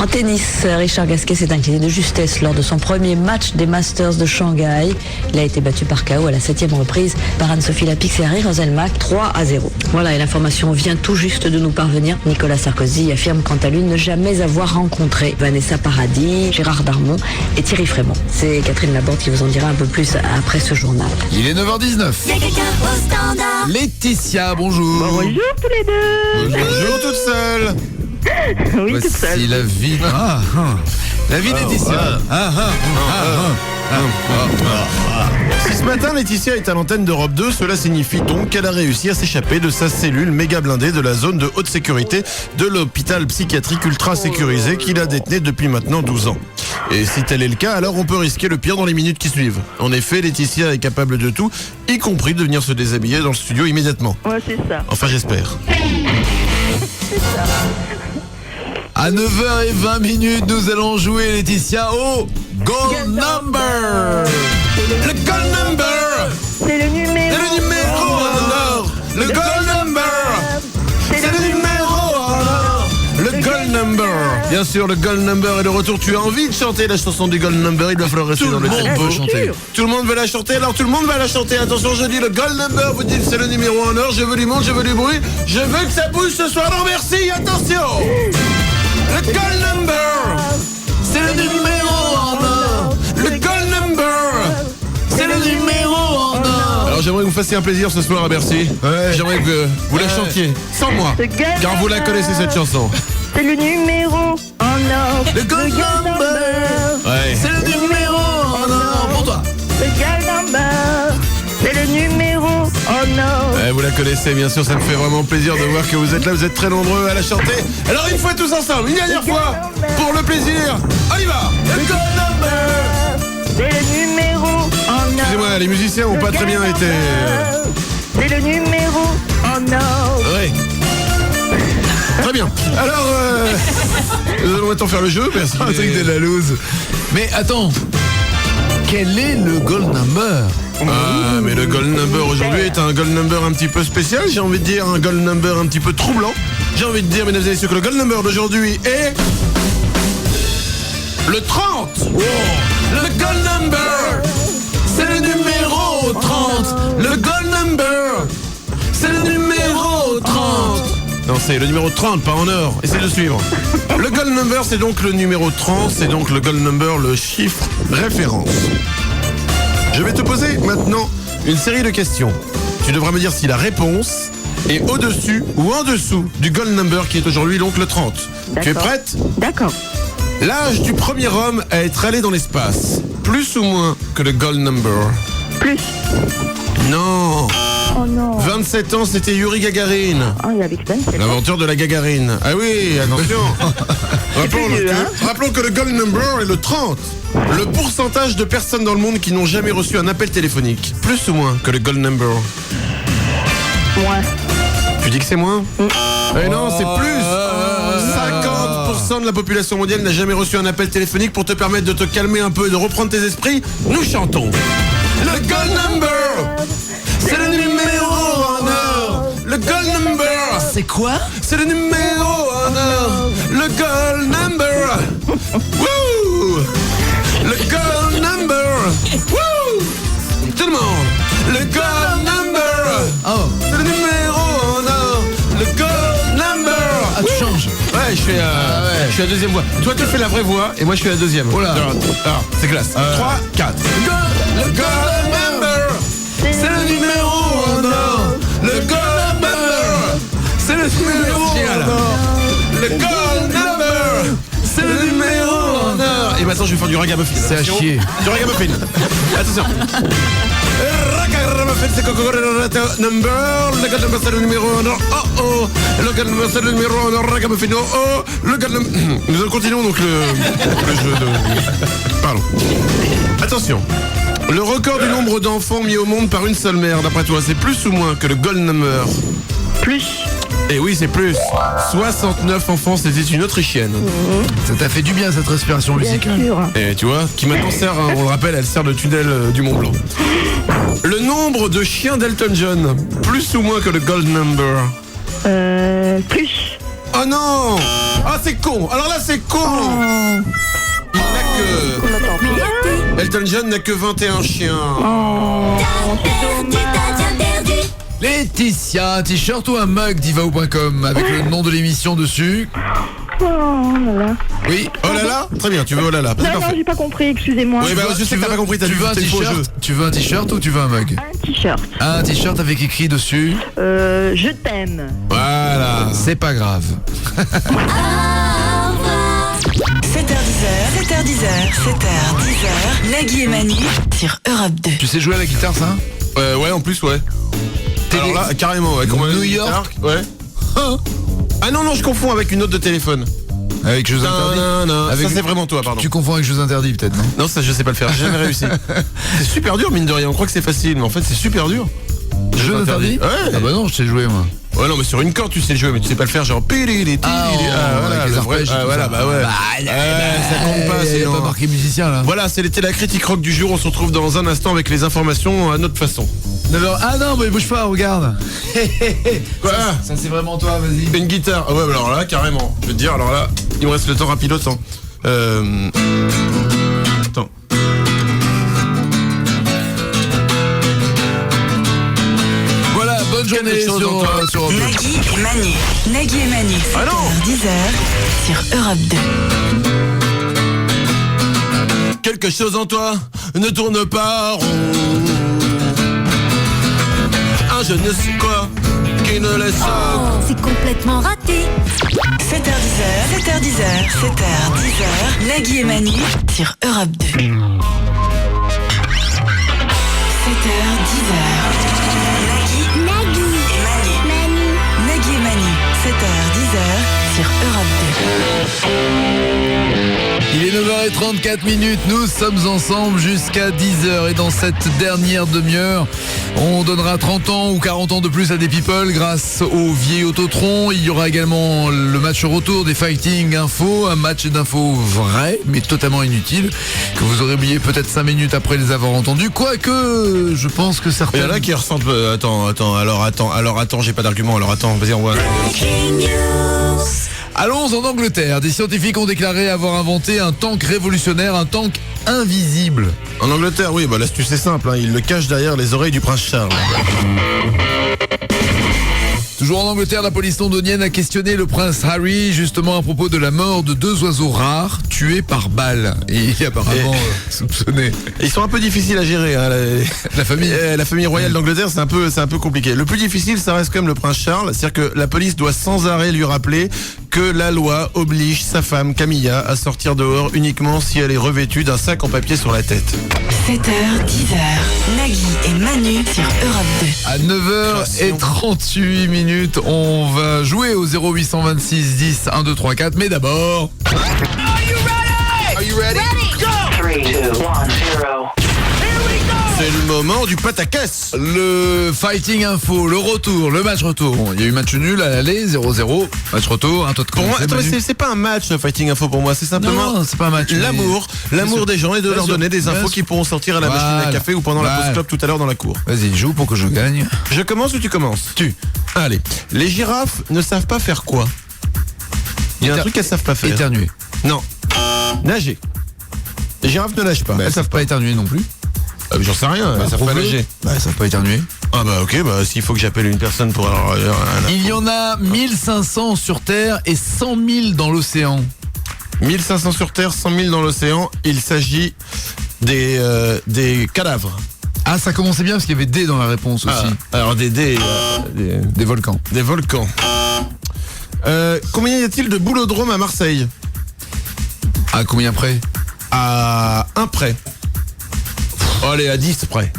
Speaker 7: En tennis, Richard Gasquet s'est incliné de justesse lors de son premier match des Masters de Shanghai. Il a été battu par KO à la 7e reprise par Anne-Sophie Lapix et Harry Roselmack, 3-0. Voilà, et l'information vient tout juste de nous parvenir. Nicolas Sarkozy affirme quant à lui ne jamais avoir rencontré Vanessa Paradis, Gérard Darmon et Thierry Frémont. C'est Catherine Laborde qui vous en dira un peu plus après ce journal.
Speaker 2: Il est 9h19.
Speaker 14: Il y a quelqu'un au standard.
Speaker 2: Laetitia, bonjour.
Speaker 8: Bonjour tous les deux.
Speaker 3: Bonjour toute seule.
Speaker 8: Oui, toute seule.
Speaker 2: Voici la vie. La vie Laetitia.
Speaker 3: Si ce matin Laetitia est à l'antenne d'Europe 2, cela signifie donc qu'elle a réussi à s'échapper de sa cellule méga blindée de la zone de haute sécurité de l'hôpital psychiatrique ultra sécurisé qu'il a détenu depuis maintenant 12 ans. Et si tel est le cas, alors on peut risquer le pire dans les minutes qui suivent. En effet, Laetitia est capable de tout, y compris de venir se déshabiller dans le studio immédiatement.
Speaker 8: Ouais, c'est ça.
Speaker 3: Enfin, j'espère.
Speaker 2: À 9h20, nous allons jouer, Laetitia, au Gold Number. Le Gold Number.
Speaker 8: C'est le numéro.
Speaker 3: C'est le numéro en or. Le Gold Number. C'est le numéro en or. Le Gold Number. Bien sûr, le Gold Number est de retour. Tu as envie de chanter la chanson du Gold Number? Il va falloir rester dans le
Speaker 2: monde
Speaker 3: tempo.
Speaker 2: veut chanter.
Speaker 3: Tout le monde veut la chanter, alors tout le monde va la chanter. Attention, je dis le Gold Number, vous dites c'est le numéro en or. Je veux du monde, je veux du bruit. Je veux que ça bouge ce soir. Non, merci, attention. Le Gold Number, c'est le numéro en or. Le Gold Number, c'est le numéro en or. Alors j'aimerais que vous fassiez un plaisir ce soir à Bercy.
Speaker 2: Ouais.
Speaker 3: J'aimerais que vous la chantiez sans moi, car vous la connaissez cette chanson.
Speaker 8: C'est le numéro en or.
Speaker 2: Le Gold Number.
Speaker 3: Ouais.
Speaker 2: C'est le numéro en or pour toi.
Speaker 8: Le Gold Number. C'est le numéro en or.
Speaker 3: Ouais, vous la connaissez bien sûr, ça me fait vraiment plaisir de voir que vous êtes là, vous êtes très nombreux à la chanter. Alors une fois tous ensemble, une dernière fois, pour le plaisir, on y va. Le Gold Number.
Speaker 8: C'est le numéro en or.
Speaker 3: Excusez-moi, les musiciens n'ont pas très bien été...
Speaker 8: C'est le numéro en or.
Speaker 3: Ouais. Très bien. Alors, nous allons maintenant faire le jeu. Merci.
Speaker 2: Un truc de la loose. Mais attends, quel est le Gold Number?
Speaker 3: Ah, mais le Gold Number aujourd'hui est un Gold Number un petit peu spécial. J'ai envie de dire un Gold Number un petit peu troublant. J'ai envie de dire, mesdames et messieurs, que le Gold Number d'aujourd'hui est... le 30. Oh. Le Gold Number, c'est le numéro 30. Le Gold Number, c'est le numéro 30. Non, c'est le numéro 30, pas en or. Essayez de suivre. Le Gold Number, c'est donc le numéro 30. C'est donc le Gold Number, le chiffre référence. Je vais te poser maintenant une série de questions. Tu devras me dire si la réponse est au-dessus ou en dessous du Gold Number qui est aujourd'hui donc le 30. Tu es prête?
Speaker 8: D'accord.
Speaker 3: L'âge du premier homme à être allé dans l'espace, plus ou moins que le Gold Number?
Speaker 8: Plus.
Speaker 3: Non.
Speaker 8: Oh non.
Speaker 3: 27 ans, c'était Yuri Gagarin.
Speaker 8: Oh, il avait 27 ans.
Speaker 3: L'inventeur de la Gagarine. Ah oui, attention. Rappelons que le Gold Number est le 30. Le pourcentage de personnes dans le monde qui n'ont jamais reçu un appel téléphonique, plus ou moins que le Gold Number?
Speaker 8: Moins.
Speaker 3: Tu dis que c'est moins? Eh non, c'est plus. 50% de la population mondiale n'a jamais reçu un appel téléphonique. Pour te permettre de te calmer un peu et de reprendre tes esprits, nous chantons. Le Gold Number, c'est le numéro en or. Le Gold Number,
Speaker 2: c'est quoi?
Speaker 3: C'est le numéro en or. Le Gold Number. Wouh. Le Gold Number. Wouh. Tout le monde. Le Gold Number.
Speaker 2: Oh.
Speaker 3: C'est le numéro en or. Le Gold Number.
Speaker 2: Ah, tu changes.
Speaker 3: Ouais, je fais la deuxième voix. Toi, tu fais la vraie voix et moi, je fais la deuxième.
Speaker 2: Oh là.
Speaker 3: Alors, c'est classe. 3, 4. Le Gold Number. C'est le numéro en or. Le Gold Number. C'est le numéro en or. Le Gold Number. C'est le numéro en or. Et maintenant, je vais faire du ragamuffin.
Speaker 2: C'est à chier.
Speaker 3: Du ragamuffin. Attention. Ragamuffin, c'est Coco Number. Le Gold Number, c'est le numéro en or. Oh oh. Le Gold Number, c'est le numéro en or. Ragamuffin. Oh oh. Le Gold Number. Nous continuons donc le jeu de... Pardon. Attention. Le record du nombre d'enfants mis au monde par une seule mère, d'après toi, c'est plus ou moins que le Gold Number?
Speaker 8: Plus.
Speaker 3: Eh oui, c'est plus. 69 enfants, c'était une Autrichienne.
Speaker 2: Ça t'a fait du bien cette respiration musicale.
Speaker 3: Et tu vois, qui maintenant sert, on le rappelle, elle sert de tunnel du Mont Blanc. Le nombre de chiens d'Elton John, plus ou moins que le Gold Number?
Speaker 8: Plus.
Speaker 3: Oh, Oh non. Ah, c'est con. Alors là, c'est con. Il n'a que... Elton John n'a que 21 chiens.
Speaker 2: Laetitia, un t-shirt ou un mug divao.com avec le nom de l'émission dessus.
Speaker 8: Oh là là.
Speaker 2: Oui.
Speaker 3: Oh là là. Très bien, tu veux oh là là. C'est
Speaker 8: Non,
Speaker 3: parfait.
Speaker 8: j'ai pas compris, excusez-moi.
Speaker 3: Oui, bah, je sais que t'as pas compris,
Speaker 2: Tu veux un t-shirt? Tu veux un t-shirt ou tu veux un mug?
Speaker 8: Un t-shirt.
Speaker 2: Un t-shirt avec écrit dessus.
Speaker 8: Je t'aime.
Speaker 2: Voilà. C'est pas grave.
Speaker 5: 7h10, 7h10, Nagui et Manu sur Europe 2.
Speaker 2: Tu sais jouer à la guitare, ça?
Speaker 3: Ouais, en plus, ouais. Alors là, carrément, ouais.
Speaker 2: New York.
Speaker 3: Ouais. Ah non, je confonds avec une autre de téléphone.
Speaker 2: Avec jeux interdits.
Speaker 3: Ça c'est vraiment toi, pardon.
Speaker 2: Tu confonds avec jeux interdits peut-être, non?
Speaker 3: Non, ça je sais pas le faire, j'ai jamais réussi. C'est super dur, mine de rien. On croit que c'est facile, mais en fait c'est super dur.
Speaker 2: Jeux interdits?
Speaker 3: Ouais.
Speaker 2: Ah bah non, je sais jouer moi.
Speaker 3: Ouais, non, mais sur une corde tu sais le jouer, mais tu sais pas le faire genre
Speaker 2: voilà,
Speaker 3: les arpèges. Voilà, bah ouais. Ça compte pas,
Speaker 2: c'est pas marqué musicien là.
Speaker 3: Voilà, c'était la critique rock du jour. On se retrouve dans un instant avec les informations à notre façon.
Speaker 2: Ah non, mais bouge pas, regarde.
Speaker 3: Quoi?
Speaker 2: Ça c'est vraiment toi, vas-y.
Speaker 3: Une guitare. Ah ouais, bah alors là, carrément. Je vais te dire, alors là, il me reste le temps rapido temps. Attends.
Speaker 2: Voilà, bonne journée sur
Speaker 5: Nagui et Manu. Nagui et Manu, 7h10 sur Europe 2.
Speaker 3: Quelque chose en toi ne tourne pas rond. Je ne sais quoi qui ne laisse
Speaker 14: c'est complètement raté.
Speaker 5: 7h10, Nagui et Manu sur Europe 2. 7h10, Nagui et Manu, 7h10 sur Europe 2.
Speaker 2: Il est 9h34, nous sommes ensemble jusqu'à 10h et dans cette dernière demi-heure, on donnera 30 ans ou 40 ans de plus à des people grâce au vieil Autotron. Il y aura également le match retour des Fighting Info, un match d'infos vrai mais totalement inutile que vous aurez oublié peut-être 5 minutes après les avoir entendus, quoique je pense que certains...
Speaker 3: Il y en a qui ressentent... Attends, j'ai pas d'argument, alors attends, vas-y, on voit.
Speaker 2: Allons en Angleterre. Des scientifiques ont déclaré avoir inventé un tank révolutionnaire, un tank invisible.
Speaker 3: En Angleterre, oui, bah l'astuce est simple, hein, ils le cachent derrière les oreilles du prince Charles.
Speaker 2: Toujours en Angleterre, la police londonienne a questionné le prince Harry justement à propos de la mort de 2 oiseaux rares tués par balle. Et il est apparemment soupçonné.
Speaker 3: Ils sont un peu difficiles à gérer, hein, la famille royale d'Angleterre, c'est un peu compliqué. Le plus difficile, ça reste quand même le prince Charles, c'est-à-dire que la police doit sans arrêt lui rappeler que la loi oblige sa femme Camilla à sortir dehors uniquement si elle est revêtue d'un sac en papier sur la tête.
Speaker 5: 7h, 10h, Nagui et Manu sur Europe 2.
Speaker 2: À 9h38, on va jouer au 0826 10 1 2 3 4, mais d'abord... Are you ready?
Speaker 9: Go! 3, 2, 1, 0.
Speaker 3: C'est le moment du pataquès.
Speaker 2: Le Fighting Info, le retour, le match retour. Bon, il y a eu match nul à l'aller, 0-0. Match retour, un taux de
Speaker 3: pour moi, c'est pas un match, le Fighting Info pour moi, c'est simplement
Speaker 2: non, c'est pas un match,
Speaker 3: l'amour des gens et de leur donner des infos qui pourront sortir à la machine à café ou pendant la pause club tout à l'heure dans la cour.
Speaker 2: Vas-y, joue pour que je gagne.
Speaker 3: Je commence ou tu commences? Tu. Allez. Les girafes ne savent pas faire quoi? Il y a un truc qu'elles savent pas faire.
Speaker 2: Éternuer.
Speaker 3: Non. Nager. Les girafes ne nagent pas.
Speaker 2: Elles savent pas éternuer non plus.
Speaker 3: J'en sais rien, elles savent pas nager.
Speaker 2: Elles savent pas éternuer.
Speaker 3: Ah bah ok, bah s'il faut que j'appelle une personne pour...
Speaker 2: Il y en a 1500 sur Terre et 100 000 dans l'océan.
Speaker 3: 1500 sur Terre, 100 000 dans l'océan. Il s'agit des cadavres.
Speaker 2: Ah, ça commençait bien parce qu'il y avait des dans la réponse aussi.
Speaker 3: Alors des
Speaker 2: volcans.
Speaker 3: Des volcans. Combien y a-t-il de boulodromes à Marseille?
Speaker 2: À combien près?
Speaker 3: À 1 près. Allez, à 10 près.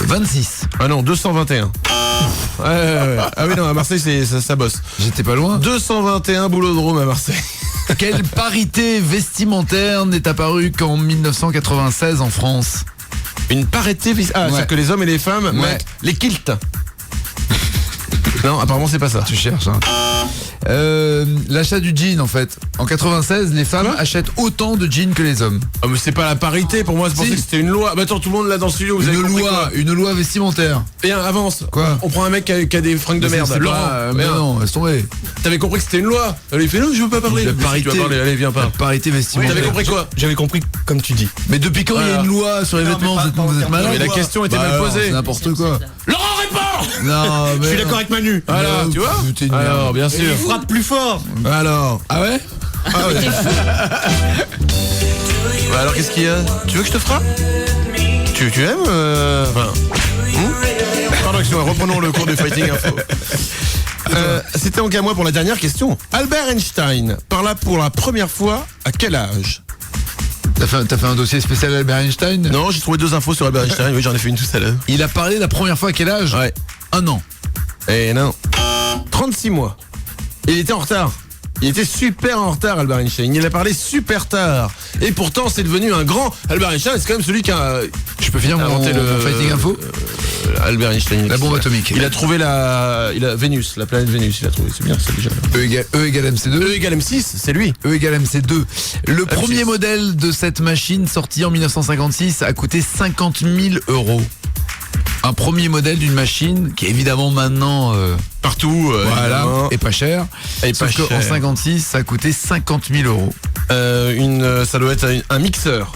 Speaker 2: 26.
Speaker 3: Ah non, 221. Ah oui, non, à Marseille, ça bosse.
Speaker 2: J'étais pas loin.
Speaker 3: 221 boulodromes à Marseille.
Speaker 2: Quelle parité vestimentaire n'est apparue qu'en 1996 en France?
Speaker 3: Une parité vestimentaire. C'est-à-dire que les hommes et les femmes mettent les kilts. Non, apparemment c'est pas ça.
Speaker 2: Tu cherches, hein. l'achat du jean en fait. En 96, les femmes achètent autant de jeans que les hommes.
Speaker 3: Ah mais c'est pas la parité pour moi, c'est pensé que c'était une loi. Bah attends, tout le monde là dans le studio, vous avez compris quoi ?
Speaker 2: Une loi vestimentaire.
Speaker 3: Et avance.
Speaker 2: Quoi ?
Speaker 3: On prend un mec qui a des fringues de merde. Laurent,
Speaker 2: mais non, laisse tomber.
Speaker 3: T'avais compris que c'était une loi ? Il fait non, je veux pas parler.
Speaker 2: La parité,
Speaker 3: tu vas parler, allez, viens pas.
Speaker 2: La parité vestimentaire.
Speaker 3: T'avais compris quoi ?
Speaker 16: J'avais compris comme tu dis.
Speaker 2: Mais depuis quand il y a une loi sur les vêtements, vous êtes malade ?
Speaker 3: Mais la question était mal posée.
Speaker 2: C'est n'importe quoi.
Speaker 3: Laurent répond !
Speaker 2: Non, mais
Speaker 3: je suis d'accord avec Manu. Voilà, tu vois ?
Speaker 2: Alors,
Speaker 3: bien sûr.
Speaker 16: Il frappe plus fort.
Speaker 2: Alors, ah ouais ?
Speaker 3: Ah ouais. Bah alors qu'est-ce qu'il y a ? Tu veux que je te frappe ? Tu aimes Enfin. Pardon, excusez-moi, reprenons le cours de Fighting Info. C'était donc à moi pour la dernière question. Albert Einstein parla pour la première fois à quel âge ?
Speaker 2: T'as fait un dossier spécial Albert Einstein ?
Speaker 3: Non, j'ai trouvé 2 infos sur Albert Einstein. Oui, j'en ai fait une tout à l'heure.
Speaker 2: Il a parlé la première fois à quel âge ?
Speaker 3: Ouais.
Speaker 2: 1 an.
Speaker 3: Eh non. 36 mois. Il était en retard. Il était super en retard, Albert Einstein. Il a parlé super tard. Et pourtant, c'est devenu un grand... Albert Einstein, c'est quand même celui qui a...
Speaker 2: Je peux finir mon Fighting Info
Speaker 3: Albert Einstein.
Speaker 2: La bombe atomique.
Speaker 3: Il a trouvé Vénus, la planète Vénus. Il a trouvé, c'est bien ça déjà.
Speaker 2: E égale MC2.
Speaker 3: E égale M6, c'est lui.
Speaker 2: E égale MC2. Le
Speaker 3: M6.
Speaker 2: premier modèle de cette machine, sorti en 1956, a coûté 50 000 €. Un premier modèle d'une machine qui est évidemment maintenant
Speaker 3: partout,
Speaker 2: voilà, et pas cher.
Speaker 3: Et
Speaker 2: sauf qu'en 56, ça a coûté 50 000 €.
Speaker 3: Ça doit être un mixeur.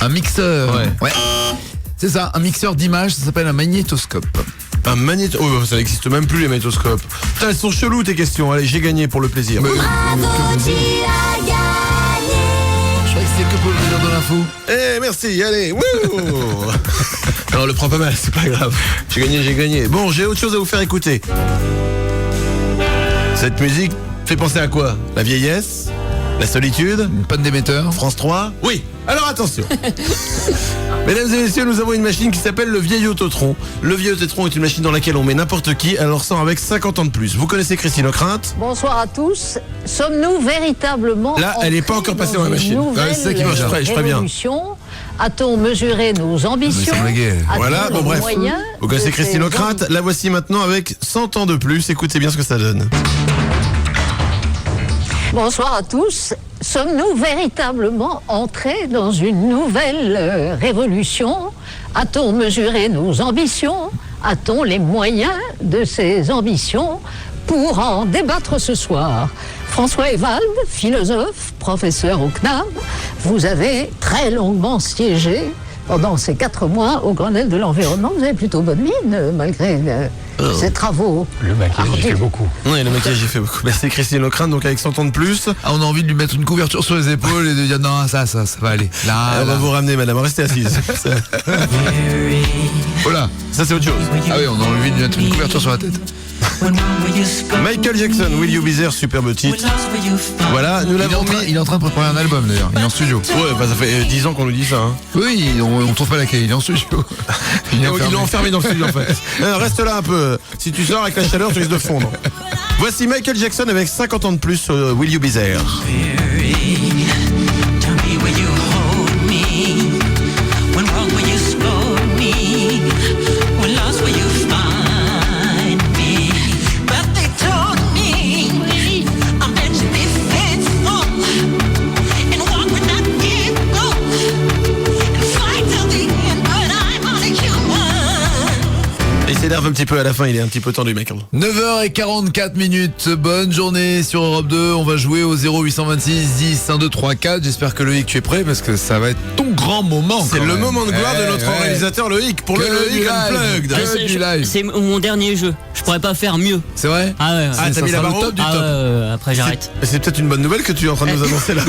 Speaker 2: Un mixeur. Ouais. C'est ça, un mixeur d'images, ça s'appelle un magnétoscope.
Speaker 3: Un magnétoscope. Oh, ça n'existe même plus les magnétoscopes. Putain, elles sont cheloues tes questions. Allez, j'ai gagné pour le plaisir.
Speaker 14: Bravo, tu as gagné.
Speaker 2: Je croyais que c'était que pour le plaisir de l'info.
Speaker 3: Eh, merci, allez. Wouh. Non, le prends pas mal, c'est pas grave. J'ai gagné. Bon, j'ai autre chose à vous faire écouter. Cette musique fait penser à quoi ? La vieillesse ? La solitude ?
Speaker 2: Une panne d'émetteur ?
Speaker 3: France 3 ? Oui. Alors attention. Mesdames et messieurs, nous avons une machine qui s'appelle le vieil Autotron. Le vieil Autotron est une machine dans laquelle on met n'importe qui, elle ressort avec 50 ans de plus. Vous connaissez Christine Ockrent ?
Speaker 10: Bonsoir à tous. Sommes-nous véritablement
Speaker 3: Là, elle n'est pas encore passée dans la machine.
Speaker 10: C'est
Speaker 3: ça qui marche, je ferai bien.
Speaker 10: A-t-on mesuré nos ambitions ?
Speaker 3: Voilà, bon bref. Vous connaissez Christine Ockrent ? La voici maintenant avec 100 ans de plus. Écoutez bien ce que ça donne.
Speaker 10: Bonsoir à tous. Sommes-nous véritablement entrés dans une nouvelle révolution ? A-t-on mesuré nos ambitions ? A-t-on les moyens de ces ambitions ? Pour en débattre ce soir, François Ewald, philosophe, professeur au CNAM, vous avez très longuement siégé pendant ces 4 mois au Grenelle de l'environnement. Vous avez plutôt bonne mine, malgré ces travaux.
Speaker 11: Le maquillage, j'ai fait beaucoup.
Speaker 3: Oui, le maquillage, j'ai fait beaucoup. Merci Christine Ockrent, donc avec 100 ans de plus.
Speaker 2: Ah, on a envie de lui mettre une couverture sur les épaules et de dire non, ça va aller. Là,
Speaker 3: on va vous ramener, madame, restez assise.
Speaker 2: Voilà.
Speaker 3: Ça, c'est autre chose.
Speaker 2: Ah oui, on a envie de lui mettre une couverture sur la tête.
Speaker 3: Michael Jackson, Will You Be There, superbe titre. Voilà, nous l'avons mis.
Speaker 2: Il est en train de préparer un album d'ailleurs, il est en studio.
Speaker 3: Ouais, bah ça fait 10 ans qu'on nous dit ça. Hein.
Speaker 2: Oui, on trouve pas laquelle, il est en studio.
Speaker 3: Ils l'ont enfermé dans le studio en fait. Reste là un peu. Si tu sors avec la chaleur, tu risques de fondre. Voici Michael Jackson avec 50 ans de plus sur Will You Be There. Un petit peu à la fin, il est un petit peu tendu, Michael.
Speaker 2: 9h44, bonne journée sur Europe 2. On va jouer au 0826 10 1 2 3 4. J'espère que Loïc, tu es prêt parce que ça va être ton grand moment.
Speaker 3: C'est le moment de gloire de notre réalisateur Loïc pour le Loïc Unplugged.
Speaker 17: C'est mon dernier jeu. Je pourrais pas faire mieux.
Speaker 2: C'est vrai ?
Speaker 17: Ah ouais.
Speaker 3: Ah, t'as mis la barre au top du top.
Speaker 17: Après j'arrête.
Speaker 3: C'est peut-être une bonne nouvelle que tu es en train de nous annoncer là.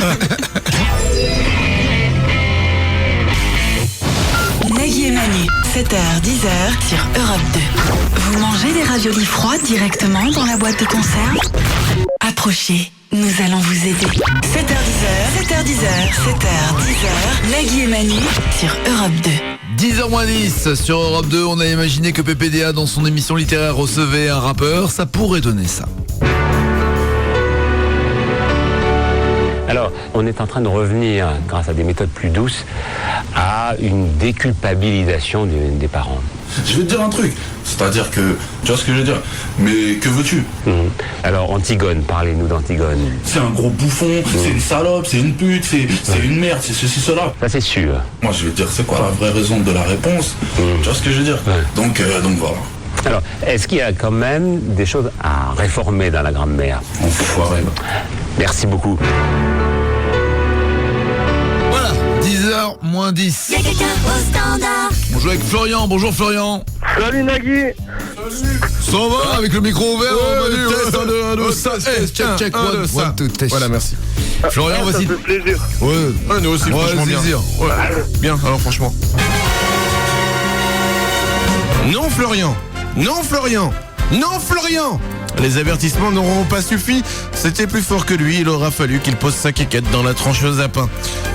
Speaker 5: Nagui et Manu, 7h, 10h sur Europe 2. Vous mangez des raviolis froids directement dans la boîte de conserve ? Approchez, nous allons vous aider. 7h, 10h, 7h, Nagui et Manu sur Europe 2.
Speaker 2: 10h-10 sur Europe 2, on a imaginé que PPDA dans son émission littéraire recevait un rappeur, ça pourrait donner ça.
Speaker 11: Alors, on est en train de revenir, grâce à des méthodes plus douces, à une déculpabilisation des parents.
Speaker 12: Je vais te dire un truc, c'est-à-dire que, tu vois ce que je veux dire, mais que veux-tu?
Speaker 11: Alors Antigone, parlez-nous d'Antigone.
Speaker 12: C'est un gros bouffon, c'est une salope, c'est une pute, c'est une merde, c'est ceci, cela.
Speaker 11: Ça c'est sûr.
Speaker 12: Moi je vais te dire, c'est quoi la vraie raison de la réponse? Tu vois ce que je veux dire? Donc voilà.
Speaker 11: Alors, est-ce qu'il y a quand même des choses à réformer dans la grammaire?
Speaker 12: Enfoiré.
Speaker 11: Merci beaucoup.
Speaker 2: Voilà, 10h moins 10.
Speaker 14: Y'a quelqu'un au standard.
Speaker 2: On joue avec Florian. Bonjour Florian.
Speaker 13: Salut Nagui.
Speaker 2: Ça va avec le micro ouvert?
Speaker 3: Test, 1, 2, 1, 2, ça.
Speaker 2: Check, one, two, test.
Speaker 3: Voilà, merci.
Speaker 2: Florian,
Speaker 13: Ça
Speaker 2: voici.
Speaker 13: fait plaisir.
Speaker 3: Ouais, nous aussi, franchement bien.
Speaker 2: plaisir.
Speaker 3: Ouais. Bien, alors franchement. Non Florian. Non Florian. Non Florian. Les avertissements n'auront pas suffi. C'était plus fort que lui. Il aura fallu qu'il pose sa quéquette dans la trancheuse à pain.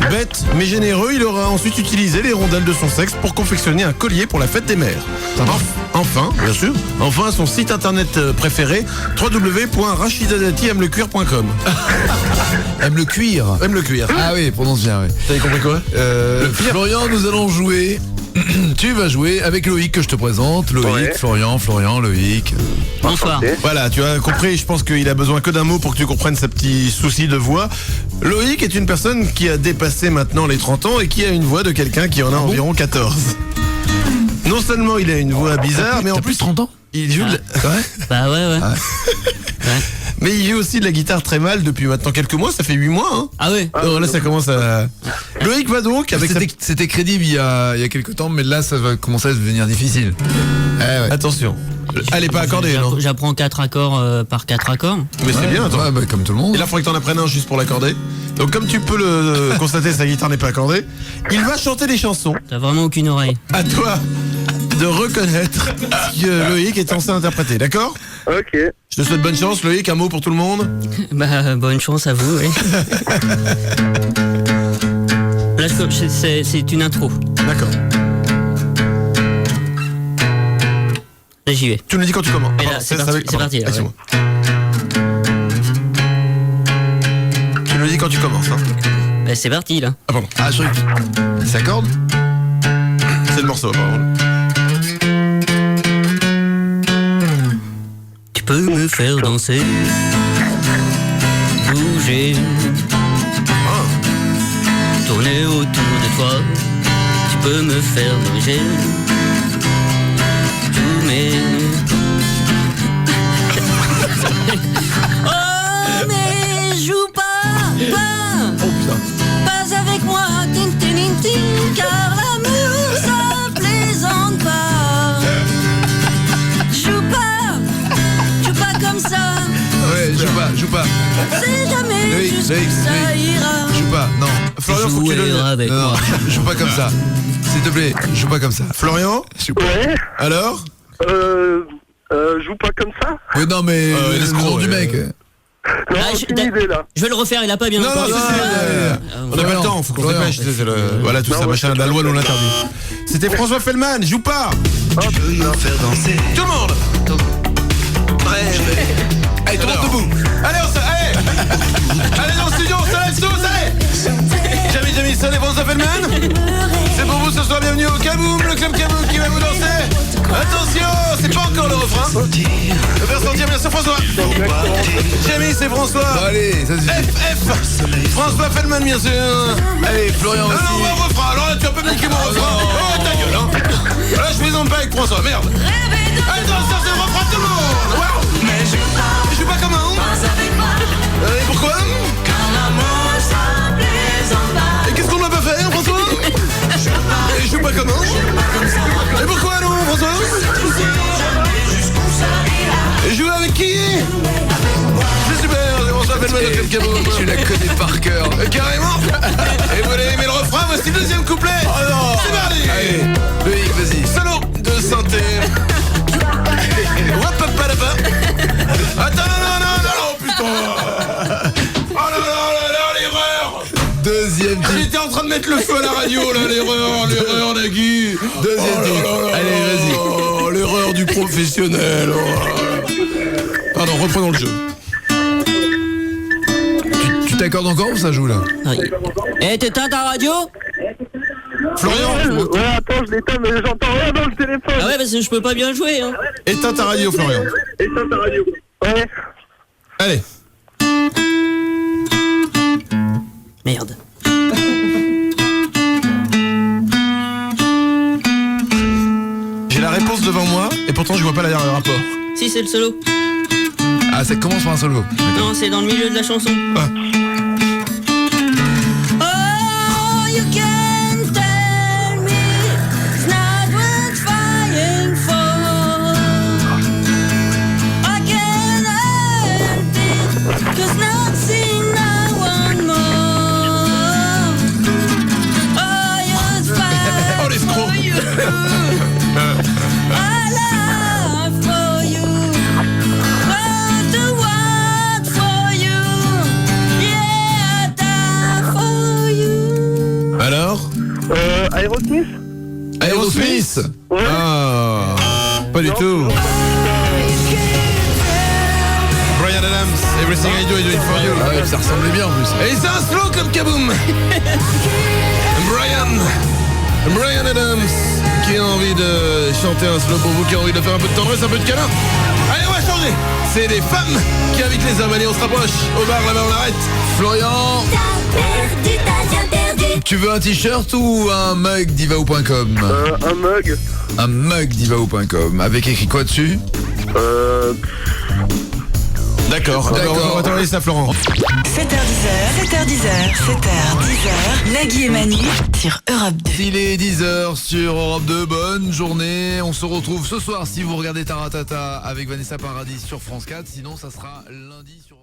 Speaker 3: Bête mais généreux, il aura ensuite utilisé les rondelles de son sexe pour confectionner un collier pour la fête des mères. Enfin, bien sûr, enfin son site internet préféré, www.rachidanati.aime-le-cuir.com.
Speaker 2: Aime le cuir.
Speaker 3: Aime le cuir.
Speaker 2: Ah oui, prononce bien, oui.
Speaker 3: T'avais compris quoi?
Speaker 2: Florian, nous allons jouer. Tu vas jouer avec Loïc que je te présente. Loïc,
Speaker 13: Ouais.
Speaker 2: Florian, Loïc.
Speaker 17: Bonsoir.
Speaker 3: Voilà, tu as compris, je pense qu'il a besoin que d'un mot pour que tu comprennes ses petits soucis de voix. Loïc est une personne qui a dépassé maintenant les 30 ans et qui a une voix de quelqu'un qui en a environ 14. Non seulement il a une voix bizarre, mais en plus
Speaker 2: 30 ans.
Speaker 3: Il joue de la...
Speaker 17: Bah ouais.
Speaker 3: Mais il joue aussi de la guitare très mal depuis maintenant quelques mois, ça fait 8 mois. Hein.
Speaker 17: Ah ouais.
Speaker 3: Alors là ça commence à... Loïc va donc avec
Speaker 2: C'était crédible il y a quelques temps, mais là ça va commencer à devenir difficile.
Speaker 3: Attention. Elle est pas accordée, non?
Speaker 17: J'apprends 4 accords par 4 accords.
Speaker 3: Mais c'est bien, toi.
Speaker 2: Ouais, comme tout le monde.
Speaker 3: Et là, il faudrait que t'en apprennes un juste pour l'accorder. Donc, comme tu peux le constater, sa guitare n'est pas accordée. Il va chanter des chansons.
Speaker 17: T'as vraiment aucune oreille.
Speaker 3: À toi de reconnaître ce que Loïc est censé interpréter, d'accord?
Speaker 13: Ok.
Speaker 3: Je te souhaite bonne chance, Loïc. Un mot pour tout le monde?
Speaker 17: Bah bonne chance à vous, oui. Là, c'est une intro.
Speaker 3: D'accord.
Speaker 17: Là, j'y vais.
Speaker 3: Tu nous dis quand tu commences.
Speaker 17: Et là, c'est parti. Là,
Speaker 3: excuse-moi. Tu nous dis quand tu commences. Hein.
Speaker 17: Bah, c'est parti, là.
Speaker 3: Ah, pardon.
Speaker 2: Ah, je crois que ça s'accorde.
Speaker 3: C'est le morceau, pardon.
Speaker 17: Tu peux me faire danser, bouger, tourner autour de toi. Tu peux me faire bouger tous mes... Oh mais joue pas, pas avec moi, tin, tin, tin, tin, car l'amour ça plaisante pas. Joue pas comme ça.
Speaker 2: Ouais, joue pas.
Speaker 17: C'est jamais
Speaker 2: Loïc,
Speaker 17: juste
Speaker 2: Loïc,
Speaker 17: ça ira.
Speaker 2: Joue pas, non.
Speaker 3: Florian, faut que tu
Speaker 17: Jouer avec
Speaker 2: Non,
Speaker 17: moi.
Speaker 2: joue pas comme ça. S'il te plaît, joue pas comme ça.
Speaker 3: Florian?
Speaker 13: Ouais.
Speaker 3: Alors?
Speaker 13: Joue pas comme ça.
Speaker 2: Mais non, mais laisse le nom du mec.
Speaker 13: Non,
Speaker 17: Ah,
Speaker 13: aucune idée là.
Speaker 17: Je vais le refaire, il a pas bien
Speaker 3: Non,
Speaker 17: entendu.
Speaker 3: non, on n'a pas le temps, faut qu'on se dépêche. Voilà, tout
Speaker 13: Non,
Speaker 3: ça,
Speaker 13: ouais,
Speaker 3: machin, la loi nous l'interdit. C'était François Fellman, joue pas!
Speaker 9: Je peux me faire danser.
Speaker 3: Tout le monde!
Speaker 2: Allez, tout le monde debout.
Speaker 3: Allez, allez dans le studio, on se lève tous, allez! Jamie, ça, les François Fellman? C'est pour vous ce soir, bienvenue au Kaboom, le club Kaboom qui va vous danser! Attention, c'est pas encore le refrain! Le faire sortir, bien sûr, François! Jamie, c'est François!
Speaker 2: Bon, allez, ça suffit.
Speaker 3: F! François Fellman, bien sûr!
Speaker 2: Allez, Florian aussi.
Speaker 3: Alors, on va au refrain, alors là, tu vas pas me niquer mon refrain! Oh, ta gueule, hein! Là, je plaisante pas avec François, merde! Allez, ça, c'est le refrain, tout le monde! Waouh! Mais je joue pas comment? Et pourquoi? Et qu'est-ce qu'on doit pas faire, François? Et je joue pas comment? Et pourquoi non, François? Et jouer avec qui? C'est super, c'est François Fellman de Club Kaboom.
Speaker 2: Tu la connais par cœur.
Speaker 3: Carrément. Et vous voulez aimer le refrain? Voici le deuxième couplet. C'est parti.
Speaker 2: Allez, Loïc, vas-y.
Speaker 3: Solo de synthé. Wapapalapa. Attends, non, putain. Oh là, l'erreur.
Speaker 2: Deuxième titre.
Speaker 3: J'étais en train de mettre le feu à la radio, là, l'erreur, Nagui.
Speaker 2: Deuxième titre. Allez, vas-y.
Speaker 3: Oh, l'erreur du professionnel. Oh. Pardon, reprenons le jeu. Tu
Speaker 2: Tu t'accordes encore ou ça joue là?
Speaker 17: Eh, t'éteins ta radio?
Speaker 3: Florian.
Speaker 13: Ouais, attends, je l'éteins, mais j'entends rien dans le téléphone.
Speaker 17: Ah ouais, parce que je peux pas bien jouer, hein.
Speaker 3: Éteins ta radio, Florian.
Speaker 13: Éteins ta radio. Ouais.
Speaker 3: Allez.
Speaker 17: Merde.
Speaker 3: J'ai la réponse devant moi et pourtant je vois pas le rapport.
Speaker 17: Si, c'est le solo.
Speaker 2: Ah, ça commence par un solo.
Speaker 17: Non, c'est dans le milieu de la chanson.
Speaker 3: Ah.
Speaker 14: Oh, you can tell me it's not worth fighting for. I can't help it, 'cause nothing I want more. Oh, you'll fight
Speaker 3: Oh, l'escroc.
Speaker 14: for you. I love for you. What the what for you. Yeah, I die for you.
Speaker 3: Alors
Speaker 13: Aerosmith.
Speaker 3: Aerosmith.
Speaker 13: Ouais.
Speaker 3: Ah, pas du tout. Brian Adams, Everything I Do, I Do It For You.
Speaker 2: Ah ouais, ça ressemblait bien en plus.
Speaker 3: Et c'est un slow comme Kaboom. Brian Adams, qui a envie de chanter un slow pour vous, qui a envie de faire un peu de tendresse, un peu de câlin. Allez, on va changer. C'est les femmes qui invitent les hommes. Allez, on se rapproche. Au bar, là-bas, on arrête.
Speaker 2: Florian,
Speaker 14: T'as perdu.
Speaker 2: tu veux un t-shirt ou un mug d'Ivao.com?
Speaker 13: Un mug.
Speaker 2: Un mug d'Ivao.com. Avec écrit quoi dessus?
Speaker 3: D'accord. On va t'envoyer ça, Florent.
Speaker 5: 7h10, 7h10, Nagui et Manu sur Europe 2.
Speaker 2: Il est 10h sur Europe 2, bonne journée. On se retrouve ce soir si vous regardez Taratata avec Vanessa Paradis sur France 4. Sinon, ça sera lundi sur...